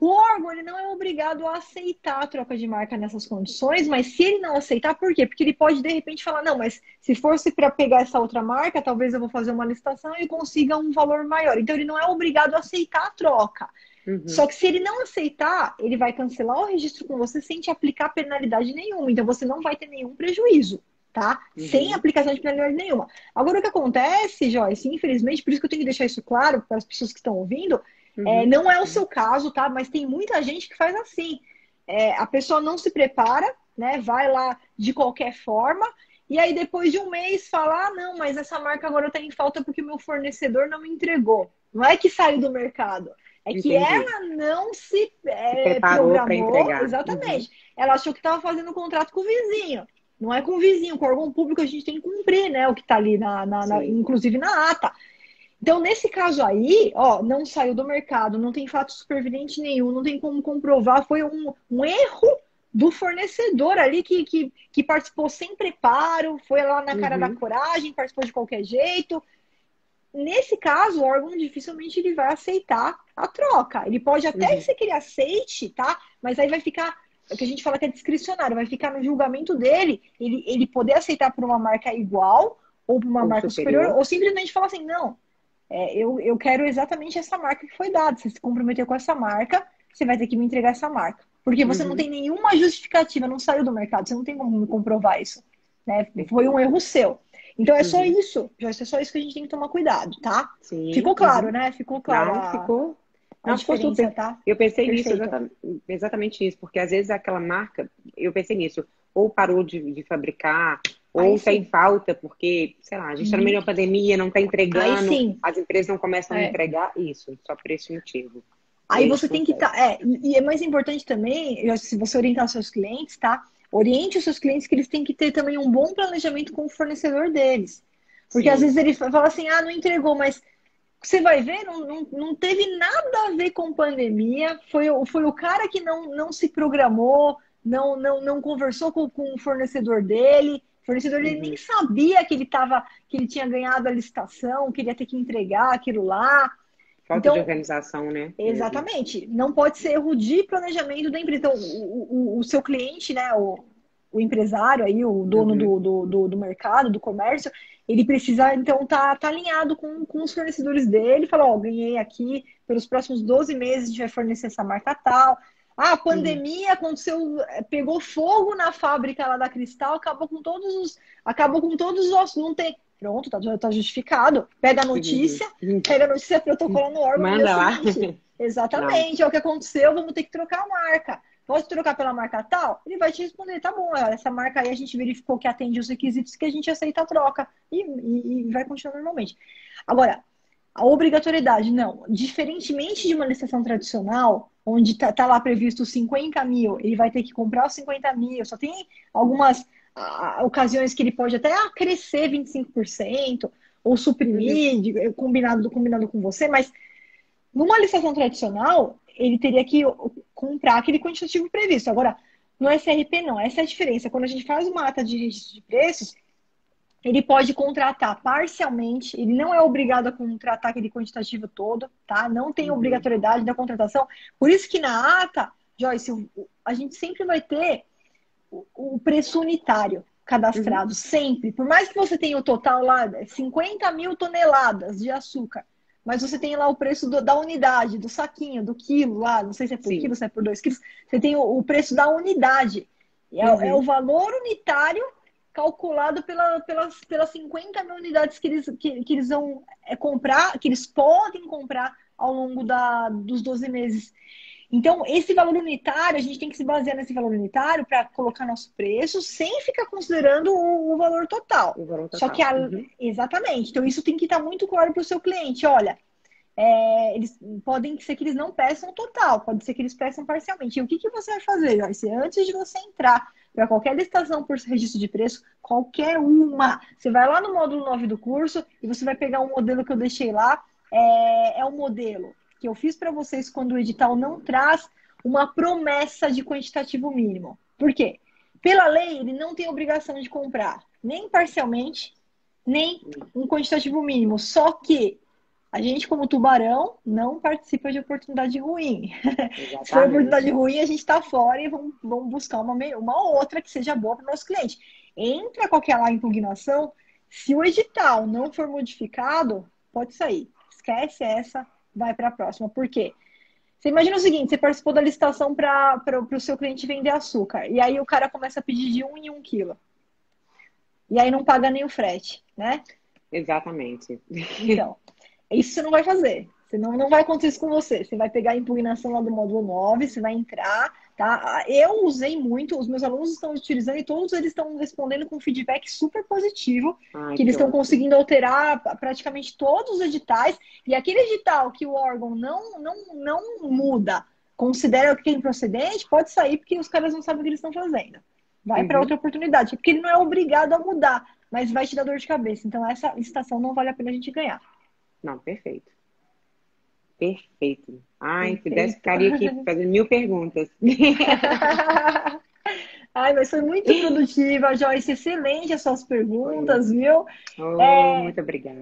Speaker 3: O órgão ele não é obrigado a aceitar a troca de marca nessas condições, mas se ele não aceitar, por quê? Porque ele pode, de repente, falar, não, mas se fosse para pegar essa outra marca, talvez eu vou fazer uma licitação e consiga um valor maior. Então, ele não é obrigado a aceitar a troca. Só que se ele não aceitar, ele vai cancelar o registro com você sem te aplicar penalidade nenhuma. Então, você não vai ter nenhum prejuízo. tá? Sem aplicação de penalidade nenhuma. Agora, o que acontece, Joyce, infelizmente, por isso que eu tenho que deixar isso claro para as pessoas que estão ouvindo, não é o seu caso, tá? Mas tem muita gente que faz assim. A pessoa não se prepara, né? Vai lá de qualquer forma, e aí depois de um mês fala, não, mas essa marca agora está em falta porque o meu fornecedor não me entregou. Não é que saiu do mercado. É que ela não se
Speaker 2: preparou para
Speaker 3: programou.
Speaker 2: entregar.
Speaker 3: Exatamente. Ela achou que estava fazendo um contrato com o vizinho. Não é com o vizinho, com o órgão público a gente tem que cumprir, né? O que está ali, inclusive na ata. Então, nesse caso aí, ó, não saiu do mercado, não tem fato superveniente nenhum, não tem como comprovar, foi um erro do fornecedor ali que participou sem preparo, foi lá na cara da coragem, participou de qualquer jeito. Nesse caso, o órgão dificilmente ele vai aceitar a troca. Ele pode até ser que ele aceite, tá? Mas aí vai ficar, o que a gente fala que é discricionário, vai ficar no julgamento dele, ele poder aceitar por uma marca igual ou por uma marca superior, ou simplesmente falar assim, não, eu quero exatamente essa marca que foi dada. Você se comprometeu com essa marca, você vai ter que me entregar essa marca. Porque você não tem nenhuma justificativa, não saiu do mercado, você não tem como me comprovar isso. Né? Foi um erro seu. Então é só isso, Joyce, é só isso que a gente tem que tomar cuidado, tá?
Speaker 2: Sim.
Speaker 3: Ficou claro, né? Ficou claro.
Speaker 2: Não, ficou.
Speaker 3: Não, ficou super, tá?
Speaker 2: Eu pensei nisso, exatamente isso, porque às vezes aquela marca, eu pensei nisso, ou parou de fabricar, ou está em falta, porque, sei lá, a gente está no meio da pandemia, não está entregando, as empresas não começam a entregar isso, só por esse motivo.
Speaker 3: Aí você tem que estar. E é mais importante também, se você orientar os seus clientes, tá? Oriente os seus clientes que eles têm que ter também um bom planejamento com o fornecedor deles. Porque às vezes ele fala assim, não entregou, mas você vai ver, não teve nada a ver com pandemia, foi o cara que não se programou, não conversou com o fornecedor dele, o fornecedor dele nem sabia que ele tinha ganhado a licitação, que ele ia ter que entregar aquilo lá.
Speaker 2: Falta de organização, né?
Speaker 3: Exatamente. Não pode ser erro de planejamento da empresa. Então, o seu cliente, né, o empresário aí, o dono do mercado, do comércio, ele precisa, então, tá alinhado com os fornecedores dele, falar, ganhei aqui, pelos próximos 12 meses a gente vai fornecer essa marca tal. A pandemia aconteceu, pegou fogo na fábrica lá da Cristal, acabou com todos os ossos, não tem. Pronto, tá justificado. Pega a notícia protocola no órgão.
Speaker 2: Manda lá.
Speaker 3: Exatamente, é o que aconteceu, vamos ter que trocar a marca. Pode trocar pela marca tal? Ele vai te responder, tá bom, essa marca aí a gente verificou que atende os requisitos que a gente aceita a troca. E vai continuar normalmente. Agora, a obrigatoriedade, não. Diferentemente de uma licitação tradicional, onde tá lá previsto 50 mil, ele vai ter que comprar os 50 mil, só tem algumas ocasiões que ele pode até crescer 25% ou suprimir, combinado com você, mas numa licitação tradicional, ele teria que comprar aquele quantitativo previsto. Agora, no SRP não, essa é a diferença. Quando a gente faz uma ata de registro de preços, ele pode contratar parcialmente, ele não é obrigado a contratar aquele quantitativo todo, tá? Não tem obrigatoriedade da contratação. Por isso que na ata, Joyce, a gente sempre vai ter o preço unitário cadastrado, sempre. Por mais que você tenha o total lá, 50 mil toneladas de açúcar, mas você tem lá o preço da unidade, do saquinho, do quilo lá, não sei se é por quilo, se é por 2 quilos, você tem o preço da unidade. É o valor unitário calculado pelas 50 mil unidades que eles vão comprar, que eles podem comprar ao longo dos 12 meses. Então, esse valor unitário, a gente tem que se basear nesse valor unitário para colocar nosso preço sem ficar considerando o valor total. Só que, exatamente. Então, isso tem que estar muito claro para o seu cliente. Olha, eles podem ser que eles não peçam total, pode ser que eles peçam parcialmente. E o que você vai fazer, Joyce? Antes de você entrar para qualquer licitação por registro de preço, qualquer uma, você vai lá no módulo 9 do curso e você vai pegar um modelo que eu deixei lá. É um modelo que eu fiz para vocês quando o edital não traz uma promessa de quantitativo mínimo. Por quê? Pela lei, ele não tem obrigação de comprar nem parcialmente, nem um quantitativo mínimo. Só que a gente, como tubarão, não participa de oportunidade ruim. Se for oportunidade ruim, a gente está fora e vamos buscar uma outra que seja boa para o nosso cliente. Entra qualquer lá impugnação, se o edital não for modificado, pode sair. Esquece essa, vai para a próxima. Por quê? Você imagina o seguinte, você participou da licitação para o seu cliente vender açúcar. E aí o cara começa a pedir de 1 em 1 quilo. e aí não paga nem o frete, né?
Speaker 2: Exatamente.
Speaker 3: Então, isso você não vai fazer. Senão não vai acontecer isso com você. Você vai pegar a impugnação lá do módulo 9, você vai entrar, tá? Eu usei muito, os meus alunos estão utilizando e todos eles estão respondendo com feedback super positivo,
Speaker 2: Ai,
Speaker 3: que eles
Speaker 2: que
Speaker 3: estão
Speaker 2: ótimo.
Speaker 3: conseguindo alterar praticamente todos os editais. E aquele edital que o órgão não muda, considera que é improcedente, pode sair porque os caras não sabem o que eles estão fazendo. Vai para
Speaker 2: Uhum.
Speaker 3: outra oportunidade, porque ele não é obrigado a mudar, mas vai te dar dor de cabeça. Então, essa licitação não vale a pena a gente ganhar.
Speaker 2: Não, perfeito. Perfeito. Ai, se desse,
Speaker 3: Perfeito.
Speaker 2: ficaria aqui fazendo 1000 perguntas.
Speaker 3: Ai, mas foi muito produtiva, Joyce. Excelente as suas
Speaker 2: Foi.
Speaker 3: perguntas, viu?
Speaker 2: Oh,
Speaker 3: É,
Speaker 2: muito obrigada.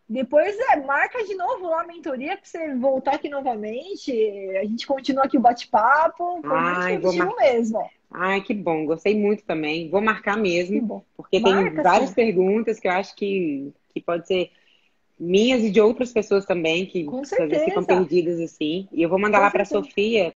Speaker 3: depois marca de novo lá a mentoria para você voltar aqui novamente. A gente continua aqui o bate-papo. Foi muito
Speaker 2: Ai,
Speaker 3: produtivo mesmo.
Speaker 2: Ai, que bom. Gostei muito também. Vou marcar
Speaker 3: Que
Speaker 2: mesmo,
Speaker 3: bom.
Speaker 2: porque tem
Speaker 3: Marca
Speaker 2: várias
Speaker 3: sim,
Speaker 2: perguntas que eu acho que pode ser minhas e de outras pessoas também, que
Speaker 3: com
Speaker 2: às vezes ficam
Speaker 3: certeza.
Speaker 2: perdidas assim. E eu vou mandar
Speaker 3: Com
Speaker 2: lá para a
Speaker 3: certeza.
Speaker 2: Sofia